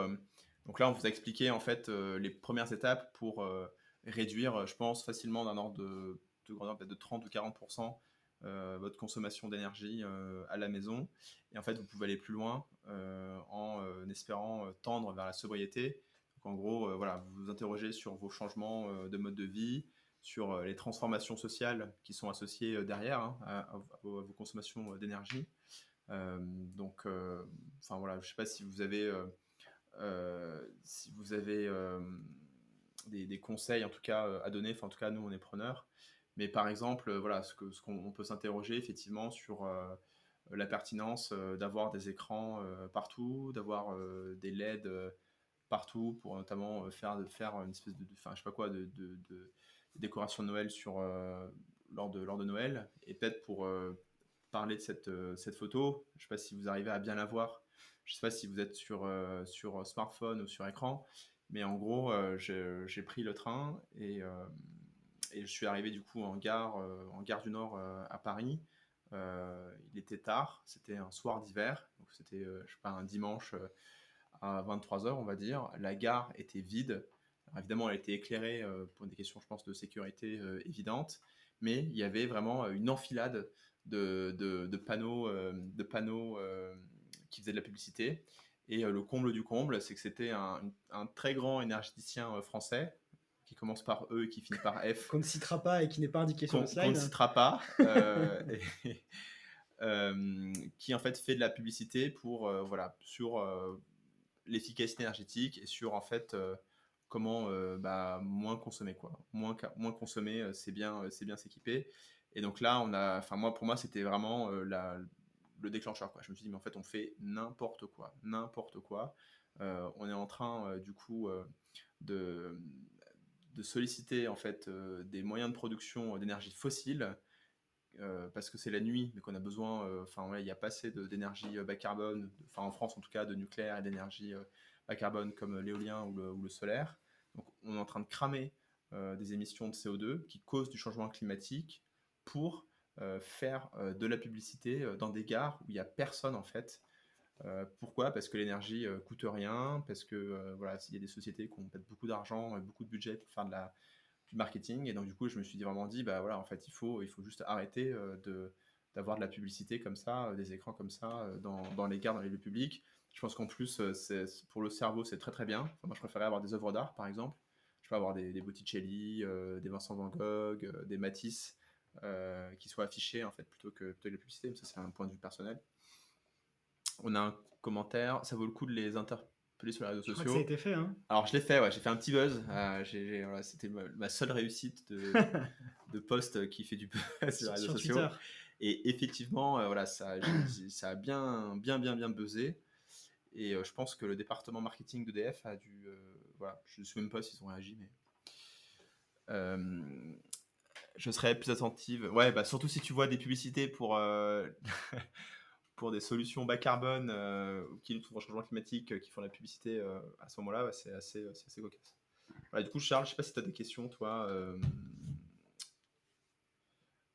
donc là, on vous a expliqué en fait les premières étapes pour réduire, je pense, facilement d'un ordre de grandeur peut-être de 30 ou 40% votre consommation d'énergie à la maison. Et en fait, vous pouvez aller plus loin en espérant tendre vers la sobriété. Donc, en gros, vous vous interrogez sur vos changements de mode de vie, sur les transformations sociales qui sont associées derrière à vos consommations d'énergie. Je ne sais pas si vous avez des conseils en tout cas à donner. Enfin, en tout cas, nous, on est preneurs. Mais par exemple, ce qu'on peut s'interroger effectivement sur la pertinence d'avoir des écrans partout, d'avoir des LED partout pour notamment faire une espèce enfin, je sais pas quoi, de décoration de Noël lors de Noël. Et peut-être pour parler de cette photo, je sais pas si vous arrivez à bien la voir. Je sais pas si vous êtes sur smartphone ou sur écran, mais en gros, j'ai pris le train et je suis arrivé du coup en gare du Nord à Paris. Il était tard, c'était un soir d'hiver, donc c'était je sais pas, un dimanche à 23 heures, on va dire. La gare était vide. Alors, évidemment, elle était éclairée pour des questions, je pense, de sécurité évidentes, mais il y avait vraiment une enfilade de panneaux qui faisaient de la publicité. Et le comble du comble, c'est que c'était un très grand énergéticien français qui commence par E et qui finit par F, Qu'on ne citera pas et qui n'est pas indiqué sur le qu'on ne slide. citera pas, qui en fait fait de la publicité pour sur l'efficacité énergétique et sur en fait comment moins consommer quoi. Moins consommer, c'est bien s'équiper. Et donc là, pour moi, c'était vraiment le déclencheur, quoi. Je me suis dit, mais en fait, on fait n'importe quoi, n'importe quoi. On est en train, du coup, de, de solliciter en fait des moyens de production d'énergie fossile parce que c'est la nuit, mais qu'on a besoin. Il n'y a pas assez d'énergie bas carbone, en France en tout cas, de nucléaire et d'énergie bas carbone comme l'éolien ou le solaire. Donc on est en train de cramer des émissions de CO2 qui causent du changement climatique pour faire de la publicité dans des gares où il n'y a personne en fait. Pourquoi? Parce que l'énergie coûte rien, parce que voilà, il y a des sociétés qui ont peut-être beaucoup d'argent, beaucoup de budget pour faire du marketing. Et donc, du coup, je me suis vraiment dit, bah voilà, en fait, il faut juste arrêter d'avoir de la publicité comme ça, des écrans comme ça dans les gares, dans les lieux publics. Je pense qu'en plus, pour le cerveau, c'est très très bien. Enfin, moi, je préférais avoir des œuvres d'art, par exemple. Je peux avoir des Botticelli, des Vincent Van Gogh, des Matisse, qui soient affichés, en fait, plutôt que la publicité. Mais ça, c'est un point de vue personnel. On a un commentaire. Ça vaut le coup de les interpeller sur les réseaux Je crois que ça a sociaux. été fait, hein. Alors, je l'ai fait, ouais, j'ai fait un petit buzz. Voilà, c'était ma seule réussite de post qui fait du buzz sur les réseaux Sur sociaux. Twitter. Et effectivement, voilà, ça a bien buzzé. Et je pense que le département marketing d'EDF a dû. Voilà, je ne sais même pas s'ils ont réagi, mais. Je serais plus attentive. Ouais, bah, surtout si tu vois des publicités pour, pour des solutions bas carbone qui luttent contre le changement climatique, qui font la publicité à ce moment-là, ouais, c'est assez cocasse. Voilà, du coup, Charles, je sais pas si tu as des questions, toi.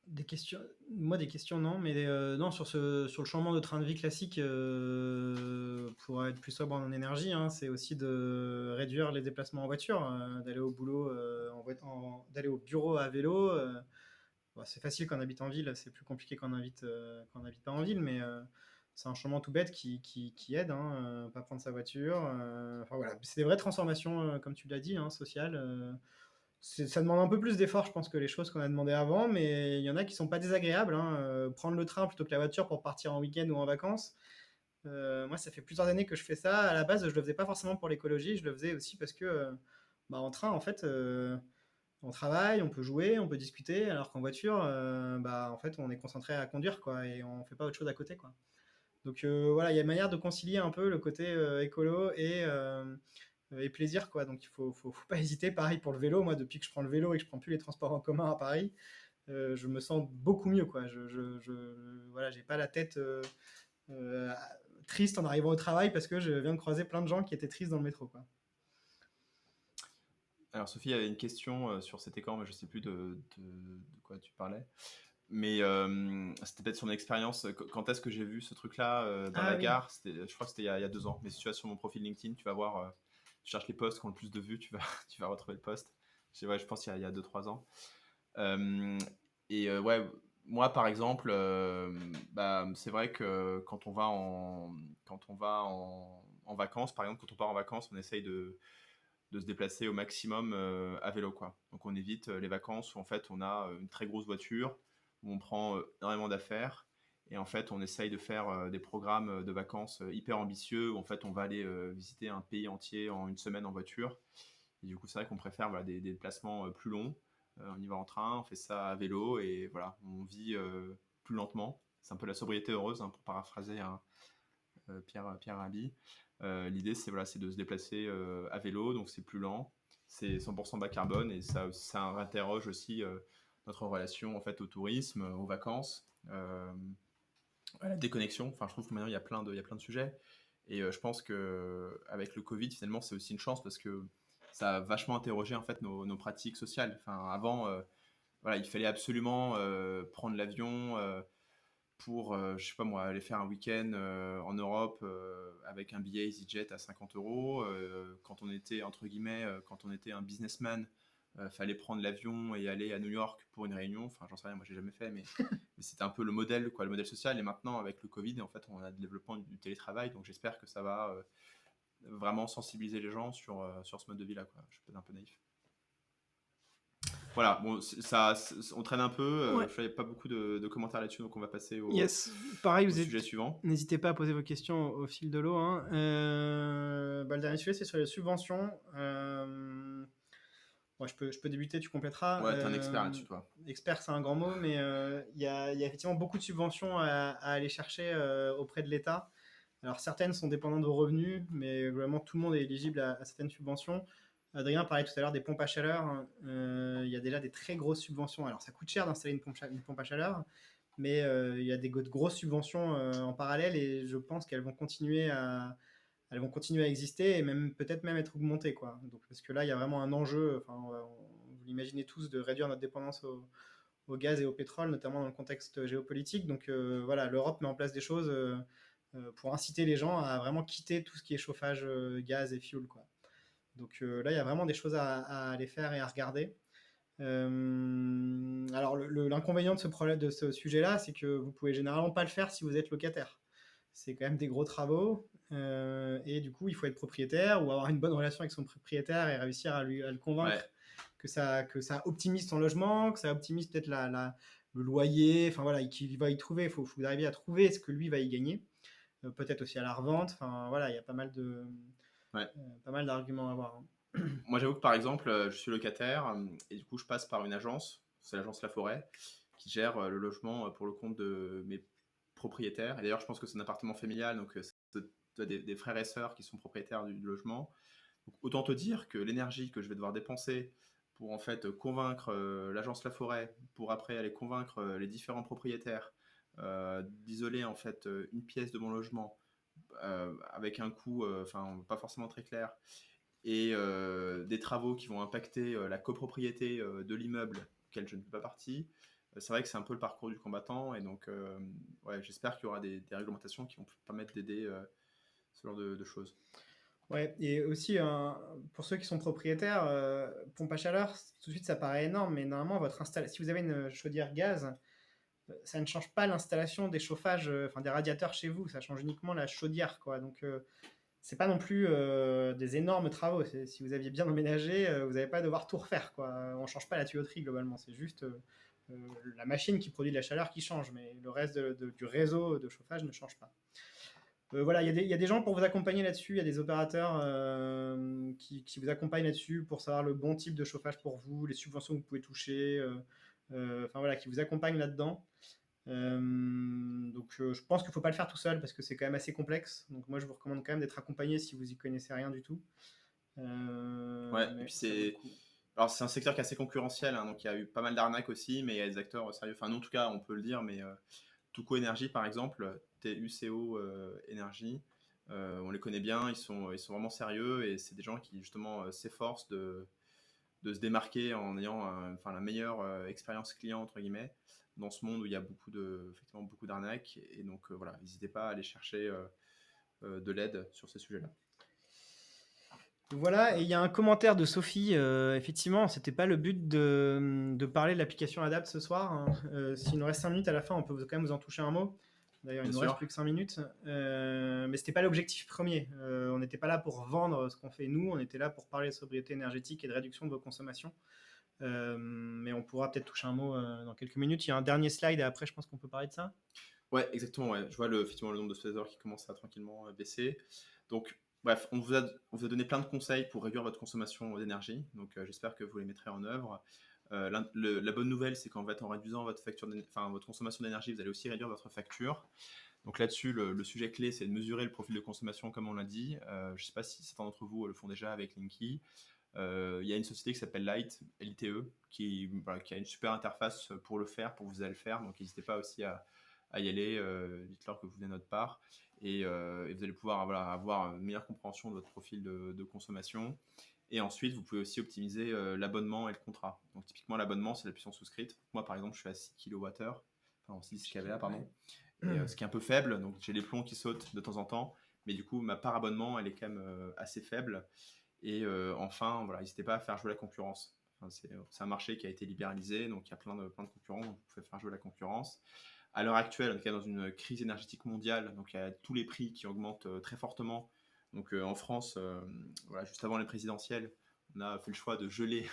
Des questions, moi des questions non, mais non sur le changement de train de vie classique pour être plus sobre en énergie, hein, c'est aussi de réduire les déplacements en voiture, d'aller au boulot, d'aller au bureau à vélo. Bon, c'est facile quand on habite en ville, c'est plus compliqué quand on habite pas en ville, mais c'est un changement tout bête qui aide, hein, pas prendre sa voiture. Enfin voilà, c'est des vraies transformations, comme tu l'as dit, hein, sociales. Ça demande un peu plus d'efforts, je pense, que les choses qu'on a demandé avant, mais il y en a qui sont pas désagréables, hein. Prendre le train plutôt que la voiture pour partir en week-end ou en vacances. Moi, ça fait plusieurs années que je fais ça. À la base, je le faisais pas forcément pour l'écologie, je le faisais aussi parce que en train, en fait, on travaille, on peut jouer, on peut discuter, alors qu'en voiture, en fait, on est concentré à conduire, quoi, et on fait pas autre chose à côté, quoi. Donc voilà, il y a une manière de concilier un peu le côté écolo et plaisir, quoi. Donc il faut pas hésiter. Pareil pour le vélo. Moi, depuis que je prends le vélo et que je prends plus les transports en commun à Paris, je me sens beaucoup mieux, quoi. Voilà, j'ai pas la tête euh, triste en arrivant au travail parce que je viens de croiser plein de gens qui étaient tristes dans le métro, quoi. Alors, Sophie avait une question sur cet écran, mais je sais plus de quoi tu parlais. Mais c'était peut-être son expérience. Quand est-ce que j'ai vu ce truc-là dans Ah la oui. gare? Je crois que c'était il y a 2 ans. Mais si tu vas sur mon profil LinkedIn, tu vas voir, tu cherches les posts qui ont le plus de vues, tu vas retrouver le post. Ouais, je pense il y a 2-3 ans. Euh, ouais, moi par exemple, c'est vrai que quand on va en vacances, par exemple, quand on part en vacances, on essaye de se déplacer au maximum à vélo, quoi. Donc on évite les vacances où en fait on a une très grosse voiture, où on prend énormément d'affaires, et en fait on essaye de faire des programmes de vacances hyper ambitieux, où en fait on va aller visiter un pays entier en une semaine en voiture. Et du coup c'est vrai qu'on préfère voilà, des déplacements plus longs. On y va en train, on fait ça à vélo, et voilà, on vit plus lentement. C'est un peu la sobriété heureuse, hein, pour paraphraser Pierre Rabhi. L'idée, c'est de se déplacer à vélo, donc c'est plus lent, c'est 100% bas carbone, et ça interroge aussi notre relation en fait au tourisme, aux vacances, à la déconnexion. Enfin, je trouve que maintenant il y a plein de sujets, et je pense que avec le Covid, finalement, c'est aussi une chance parce que ça a vachement interrogé en fait nos pratiques sociales. Enfin, avant, voilà, il fallait absolument prendre l'avion. Pour, je sais pas moi, aller faire un week-end en Europe avec un billet EasyJet à 50 euros. Quand on était, entre guillemets, quand on était un businessman, fallait prendre l'avion et aller à New York pour une réunion. Enfin, j'en sais rien, moi j'ai jamais fait, mais c'était un peu le modèle, quoi, le modèle social. Et maintenant, avec le Covid, en fait, on a le développement du télétravail. Donc j'espère que ça va vraiment sensibiliser les gens sur ce mode de vie-là, quoi. Je suis peut-être un peu naïf. Voilà, bon, on traîne un peu. Ouais. Je n'avais pas beaucoup de commentaires là-dessus, donc on va passer Yes. Pareil, au sujet suivant. N'hésitez pas à poser vos questions au fil de l'eau, hein. Le dernier sujet, c'est sur les subventions. Moi, je peux débuter, tu compléteras. Ouais, t'es un expert là-dessus, toi. Expert, c'est un grand mot, mais il y a effectivement beaucoup de subventions à aller chercher auprès de l'État. Alors, certaines sont dépendantes de vos revenus, mais vraiment, tout le monde est éligible à certaines subventions. Adrien parlait tout à l'heure des pompes à chaleur. Il y a déjà des très grosses subventions. Alors, ça coûte cher d'installer une pompe à chaleur, mais il y a de grosses subventions en parallèle et je pense qu'elles vont continuer à exister et même peut-être même être augmentées, quoi. Donc, parce que là, il y a vraiment un enjeu, enfin, vous l'imaginez tous, de réduire notre dépendance au gaz et au pétrole, notamment dans le contexte géopolitique. Donc voilà, l'Europe met en place des choses pour inciter les gens à vraiment quitter tout ce qui est chauffage gaz et fuel, quoi. Donc là, il y a vraiment des choses à aller faire et à regarder. Alors l'inconvénient de ce problème, de ce sujet-là, c'est que vous pouvez généralement pas le faire si vous êtes locataire. C'est quand même des gros travaux et du coup il faut être propriétaire ou avoir une bonne relation avec son propriétaire et réussir à le convaincre Ouais. que ça optimise son logement, que ça optimise peut-être le loyer, enfin voilà, qu'il va y trouver, il faut que vous arriviez à trouver ce que lui va y gagner, peut-être aussi à la revente, enfin voilà, il y a Ouais. pas mal d'arguments à avoir, hein. Moi, j'avoue que par exemple, je suis locataire et du coup, je passe par une agence, c'est l'agence La Forêt, qui gère le logement pour le compte de mes propriétaires. Et d'ailleurs, je pense que c'est un appartement familial, donc tu as des frères et sœurs qui sont propriétaires du logement. Donc, autant te dire que l'énergie que je vais devoir dépenser pour en fait convaincre l'agence La Forêt, pour après aller convaincre les différents propriétaires d'isoler en fait une pièce de mon logement avec un coût, enfin pas forcément très clair, et des travaux qui vont impacter la copropriété de l'immeuble auquel je ne fais pas partie. C'est vrai que c'est un peu le parcours du combattant, et donc ouais, j'espère qu'il y aura des réglementations qui vont permettre d'aider ce genre de choses. Ouais, et aussi pour ceux qui sont propriétaires, pompe à chaleur, tout de suite ça paraît énorme, mais normalement si vous avez une chaudière gaz, ça ne change pas l'installation des chauffages, enfin des radiateurs chez vous, ça change uniquement la chaudière, quoi. Donc c'est pas non plus des énormes travaux. Si vous aviez bien emménagé, vous n'allez pas devoir tout refaire, quoi. On change pas la tuyauterie globalement, c'est juste euh, la machine qui produit de la chaleur qui change, mais le reste du réseau de chauffage ne change pas. Voilà, il y a des gens pour vous accompagner là-dessus, il y a des opérateurs qui vous accompagnent là-dessus pour savoir le bon type de chauffage pour vous, les subventions que vous pouvez toucher, enfin voilà, qui vous accompagnent là-dedans. Donc je pense qu'il ne faut pas le faire tout seul parce que c'est quand même assez complexe. Donc moi je vous recommande quand même d'être accompagné si vous y connaissez rien du tout. Ouais, et Mais puis ça vaut le c'est. coup. Alors, c'est un secteur qui est assez concurrentiel, hein, donc il y a eu pas mal d'arnaques aussi, mais il y a des acteurs sérieux. Enfin, nous, en tout cas, on peut le dire, mais Tuco Énergie, par exemple, TUCO Énergie, on les connaît bien, ils sont vraiment sérieux, et c'est des gens qui, justement, s'efforcent de se démarquer en ayant enfin, la meilleure expérience client, entre guillemets, dans ce monde où il y a effectivement beaucoup d'arnaques. Et donc, voilà, n'hésitez pas à aller chercher de l'aide sur ces sujets-là. Donc voilà, et Voilà. il y a un commentaire de Sophie. Effectivement, c'était pas le but de parler de l'application Adapt ce soir, hein. S'il nous reste 5 minutes à la fin, on peut quand même vous en toucher un mot. D'ailleurs, il Bien nous reste sûr. plus que 5 minutes. Mais c'était pas l'objectif premier. On n'était pas là pour vendre ce qu'on fait nous, on était là pour parler de sobriété énergétique et de réduction de vos consommations. Mais on pourra peut-être toucher un mot dans quelques minutes. Il y a un dernier slide et après, je pense qu'on peut parler de ça. Ouais, exactement. Ouais. Je vois effectivement le nombre de spectateurs qui commence à tranquillement baisser. Donc, bref, on vous a donné plein de conseils pour réduire votre consommation d'énergie. Donc, j'espère que vous les mettrez en œuvre. La bonne nouvelle, c'est qu'en fait, en réduisant votre consommation d'énergie, vous allez aussi réduire votre facture. Donc là-dessus, le sujet clé, c'est de mesurer le profil de consommation, comme on l'a dit. Je ne sais pas si certains d'entre vous le font déjà avec Linky. Il y a une société qui s'appelle Light, LTE, qui a une super interface pour le faire, pour vous allez le faire. Donc n'hésitez pas aussi à y aller. Dites-leur que vous venez de notre part. Et vous allez pouvoir avoir une meilleure compréhension de votre profil de consommation. Et ensuite, vous pouvez aussi optimiser l'abonnement et le contrat. Donc typiquement, l'abonnement, c'est la puissance souscrite. Moi, par exemple, je suis à 6 kWh, enfin 6 kVA, pardon. Et ce qui est un peu faible, donc j'ai les plombs qui sautent de temps en temps, mais du coup ma part abonnement elle est quand même assez faible. Et enfin, voilà, n'hésitez pas à faire jouer la concurrence. Enfin, c'est un marché qui a été libéralisé, donc il y a plein de concurrents, donc vous pouvez faire jouer la concurrence. À l'heure actuelle, en tout cas dans une crise énergétique mondiale, donc il y a tous les prix qui augmentent très fortement. Donc en France, voilà, juste avant les présidentielles, on a fait le choix de geler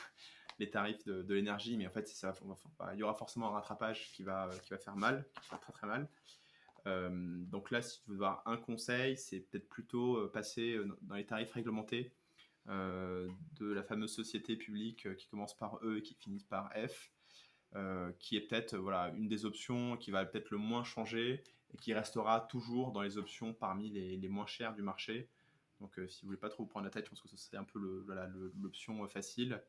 les tarifs de l'énergie, mais en fait, il y aura forcément un rattrapage qui va faire mal, qui fera très très mal. Donc là, si tu veux avoir un conseil, c'est peut-être plutôt passer dans les tarifs réglementés. de la fameuse société publique qui commence par E et qui finit par F, qui est peut-être voilà, une des options qui va peut-être le moins changer et qui restera toujours dans les options parmi les moins chères du marché. Donc si vous voulez pas trop vous prendre la tête, je pense que ce serait un peu l'option facile.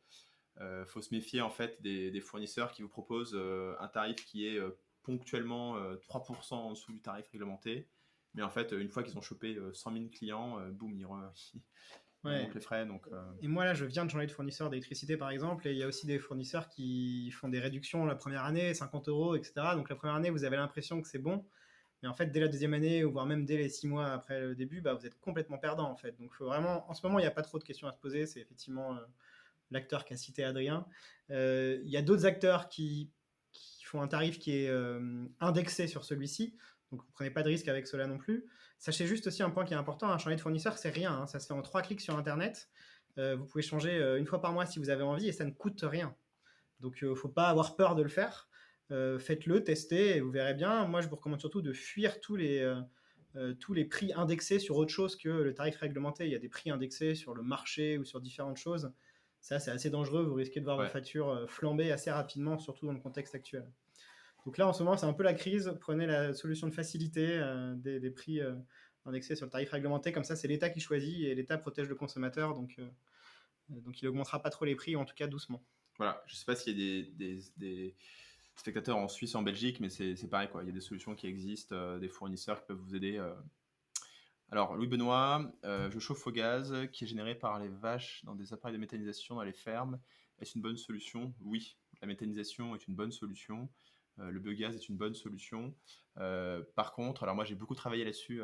Faut se méfier en fait des fournisseurs qui vous proposent un tarif qui est ponctuellement 3% en dessous du tarif réglementé. Mais en fait, une fois qu'ils ont chopé 100 000 clients, boum, ils remontent Ouais. les frais. Donc, Et moi, là, je viens de changer de fournisseur d'électricité, par exemple, et il y a aussi des fournisseurs qui font des réductions la première année, 50 euros, etc. Donc la première année, vous avez l'impression que c'est bon, mais en fait, dès la deuxième année, ou voire même dès les 6 mois après le début, bah, vous êtes complètement perdant, en fait. Donc faut vraiment, en ce moment, il n'y a pas trop de questions à se poser, c'est effectivement l'acteur qu'a cité Adrien. Il y a d'autres acteurs qui font un tarif qui est indexé sur celui-ci, donc vous ne prenez pas de risque avec cela non plus. Sachez juste aussi un point qui est important, un changer de fournisseur, c'est rien, hein, ça se fait en 3 clics sur Internet. Vous pouvez changer une fois par mois si vous avez envie et ça ne coûte rien. Donc il ne faut pas avoir peur de le faire. Faites-le, testez et vous verrez bien. Moi, je vous recommande surtout de fuir tous les prix indexés sur autre chose que le tarif réglementé. Il y a des prix indexés sur le marché ou sur différentes choses. Ça, c'est assez dangereux. Vous risquez de voir vos ouais. factures flamber assez rapidement, surtout dans le contexte actuel. Donc là, en ce moment, c'est un peu la crise. Prenez la solution de facilité des prix indexés sur le tarif réglementé. Comme ça, c'est l'État qui choisit et l'État protège le consommateur. Donc il augmentera pas trop les prix, ou en tout cas doucement. Voilà, je sais pas s'il y a des spectateurs en Suisse et en Belgique, mais c'est pareil, quoi. Il y a des solutions qui existent, des fournisseurs qui peuvent vous aider. Alors, Louis Benoît, je chauffe au gaz qui est généré par les vaches dans des appareils de méthanisation dans les fermes. Est-ce une bonne solution? Oui, la méthanisation est une bonne solution. Le biogaz est une bonne solution. Par contre, alors moi j'ai beaucoup travaillé là-dessus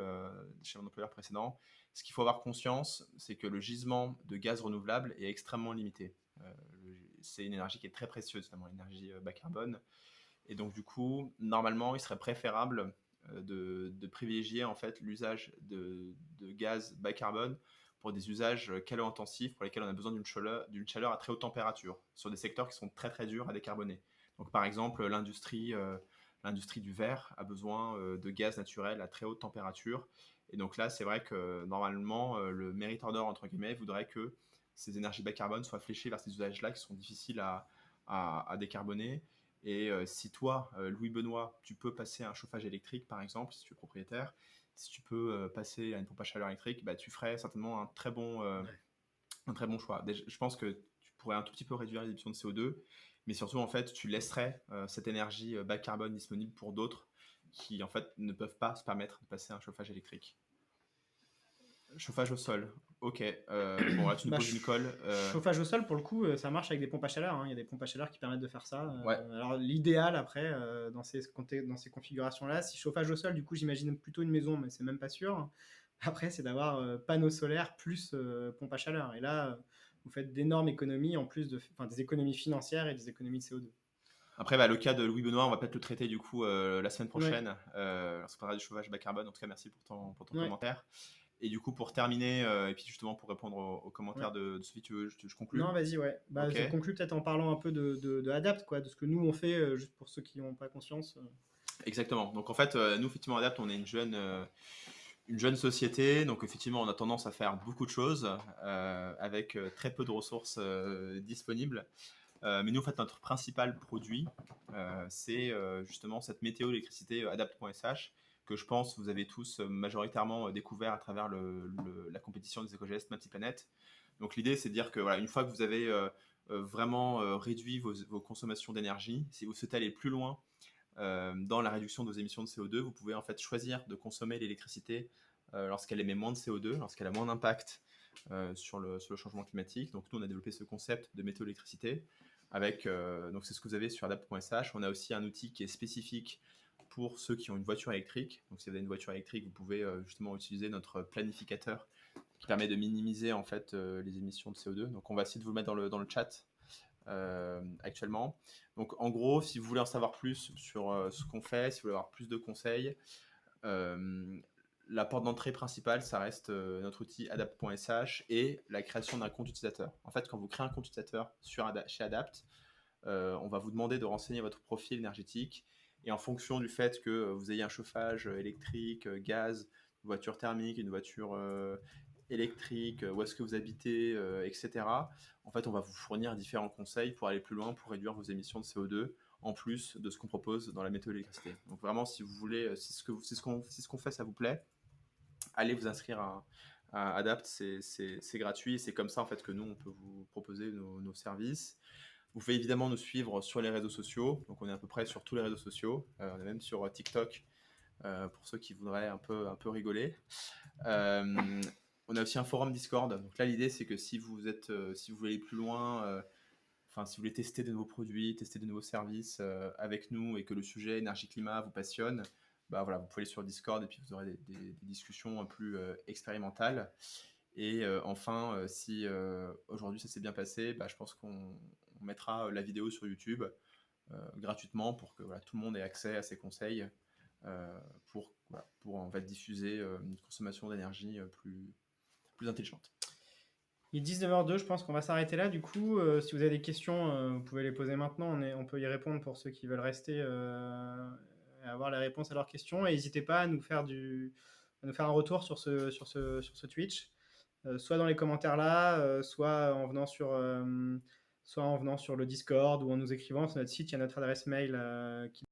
chez mon employeur précédent. Ce qu'il faut avoir conscience, c'est que le gisement de gaz renouvelable est extrêmement limité. C'est une énergie qui est très précieuse, notamment l'énergie bas carbone. Et donc du coup, normalement, il serait préférable de privilégier en fait l'usage de gaz bas carbone pour des usages chaleur-intensifs pour lesquels on a besoin d'une chaleur à très haute température, sur des secteurs qui sont très très durs à décarboner. Donc par exemple, l'industrie du verre a besoin de gaz naturel à très haute température. Et donc là, c'est vrai que normalement, le merit order, entre guillemets, voudrait que ces énergies bas carbone soient fléchées vers ces usages-là qui sont difficiles à décarboner. Et si toi, Louis Benoît, tu peux passer à un chauffage électrique, par exemple, si tu es propriétaire, si tu peux passer à une pompe à chaleur électrique, bah, tu ferais certainement un très bon choix. Déjà, je pense que tu pourrais un tout petit peu réduire les émissions de CO2, mais surtout, en fait, tu laisserais cette énergie bas carbone disponible pour d'autres qui, en fait, ne peuvent pas se permettre de passer à un chauffage électrique. Chauffage au sol. Ok. Bon, là, tu nous Bah, poses une colle. chauffage au sol, pour le coup, ça marche avec des pompes à chaleur, hein. Il y a des pompes à chaleur qui permettent de faire ça. Ouais. Alors, l'idéal, après, dans ces configurations-là, si chauffage au sol, du coup, j'imagine plutôt une maison, mais c'est même pas sûr. Après, c'est d'avoir panneaux solaires plus pompe à chaleur. Et là, vous faites d'énormes économies, en plus des économies financières et des économies de CO2. Après, bah, le cas de Louis Benoît, on va peut-être le traiter du coup la semaine Ouais, prochaine, lorsqu'on parlera du chauffage bas carbone. En tout cas, merci pour ton ouais, commentaire. Et du coup, pour terminer, et puis justement pour répondre aux commentaires ouais. de Sophie, je conclue. Non, vas-y, ouais. Bah, Ok, je conclue peut-être en parlant un peu de Adapt, quoi, de ce que nous on fait, juste pour ceux qui n'ont pas conscience. exactement. Donc en fait, nous, effectivement, Adapt, on est une jeune société. Donc effectivement, on a tendance à faire beaucoup de choses avec très peu de ressources disponibles. Mais nous, en fait, notre principal produit, c'est justement cette météo électricité adapt.sh que je pense vous avez tous majoritairement découvert à travers la compétition des éco-gestes Multiplanète. Donc l'idée, c'est de dire que voilà, une fois que vous avez vraiment réduit vos consommations d'énergie, si vous souhaitez aller plus loin dans la réduction de vos émissions de CO2, vous pouvez en fait choisir de consommer l'électricité lorsqu'elle émet moins de CO2, lorsqu'elle a moins d'impact sur le changement climatique. Donc nous, on a développé ce concept de météo-électricité avec, donc c'est ce que vous avez sur adapt.sh. On a aussi un outil qui est spécifique pour ceux qui ont une voiture électrique. Donc si vous avez une voiture électrique, vous pouvez justement utiliser notre planificateur qui permet de minimiser en fait les émissions de CO2. Donc on va essayer de vous le mettre dans le chat actuellement. Donc en gros, si vous voulez en savoir plus sur ce qu'on fait, si vous voulez avoir plus de conseils, la porte d'entrée principale, ça reste notre outil adapt.sh et la création d'un compte utilisateur. En fait, quand vous créez un compte utilisateur chez Adapt, on va vous demander de renseigner votre profil énergétique et en fonction du fait que vous ayez un chauffage électrique, gaz, une voiture thermique, une voiture électrique, où est-ce que vous habitez, etc. En fait, on va vous fournir différents conseils pour aller plus loin, pour réduire vos émissions de CO2, en plus de ce qu'on propose dans la météo électricité. Donc vraiment, si vous voulez, si ce qu'on fait, ça vous plaît, allez vous inscrire à Adapt, c'est gratuit. C'est comme ça en fait que nous, on peut vous proposer nos services. Vous pouvez évidemment nous suivre sur les réseaux sociaux. Donc on est à peu près sur tous les réseaux sociaux. On est même sur TikTok pour ceux qui voudraient un peu rigoler. Euh, on a aussi un forum Discord. Donc là, l'idée, c'est que si vous voulez aller plus loin, si vous voulez tester de nouveaux produits, tester de nouveaux services avec nous et que le sujet énergie-climat vous passionne, bah voilà, vous pouvez aller sur Discord et puis vous aurez des discussions plus expérimentales. Et enfin, si aujourd'hui ça s'est bien passé, bah, je pense qu'on mettra la vidéo sur YouTube gratuitement pour que voilà, tout le monde ait accès à ces conseils pour en fait diffuser une consommation d'énergie plus intelligente. Il est 19h02, je pense qu'on va s'arrêter là. Du coup, si vous avez des questions, vous pouvez les poser maintenant. On peut y répondre pour ceux qui veulent rester et avoir les réponses à leurs questions. Et n'hésitez pas à nous faire un retour sur ce Twitch, soit dans les commentaires là, soit en venant sur le Discord ou en nous écrivant sur notre site. Il y a notre adresse mail qui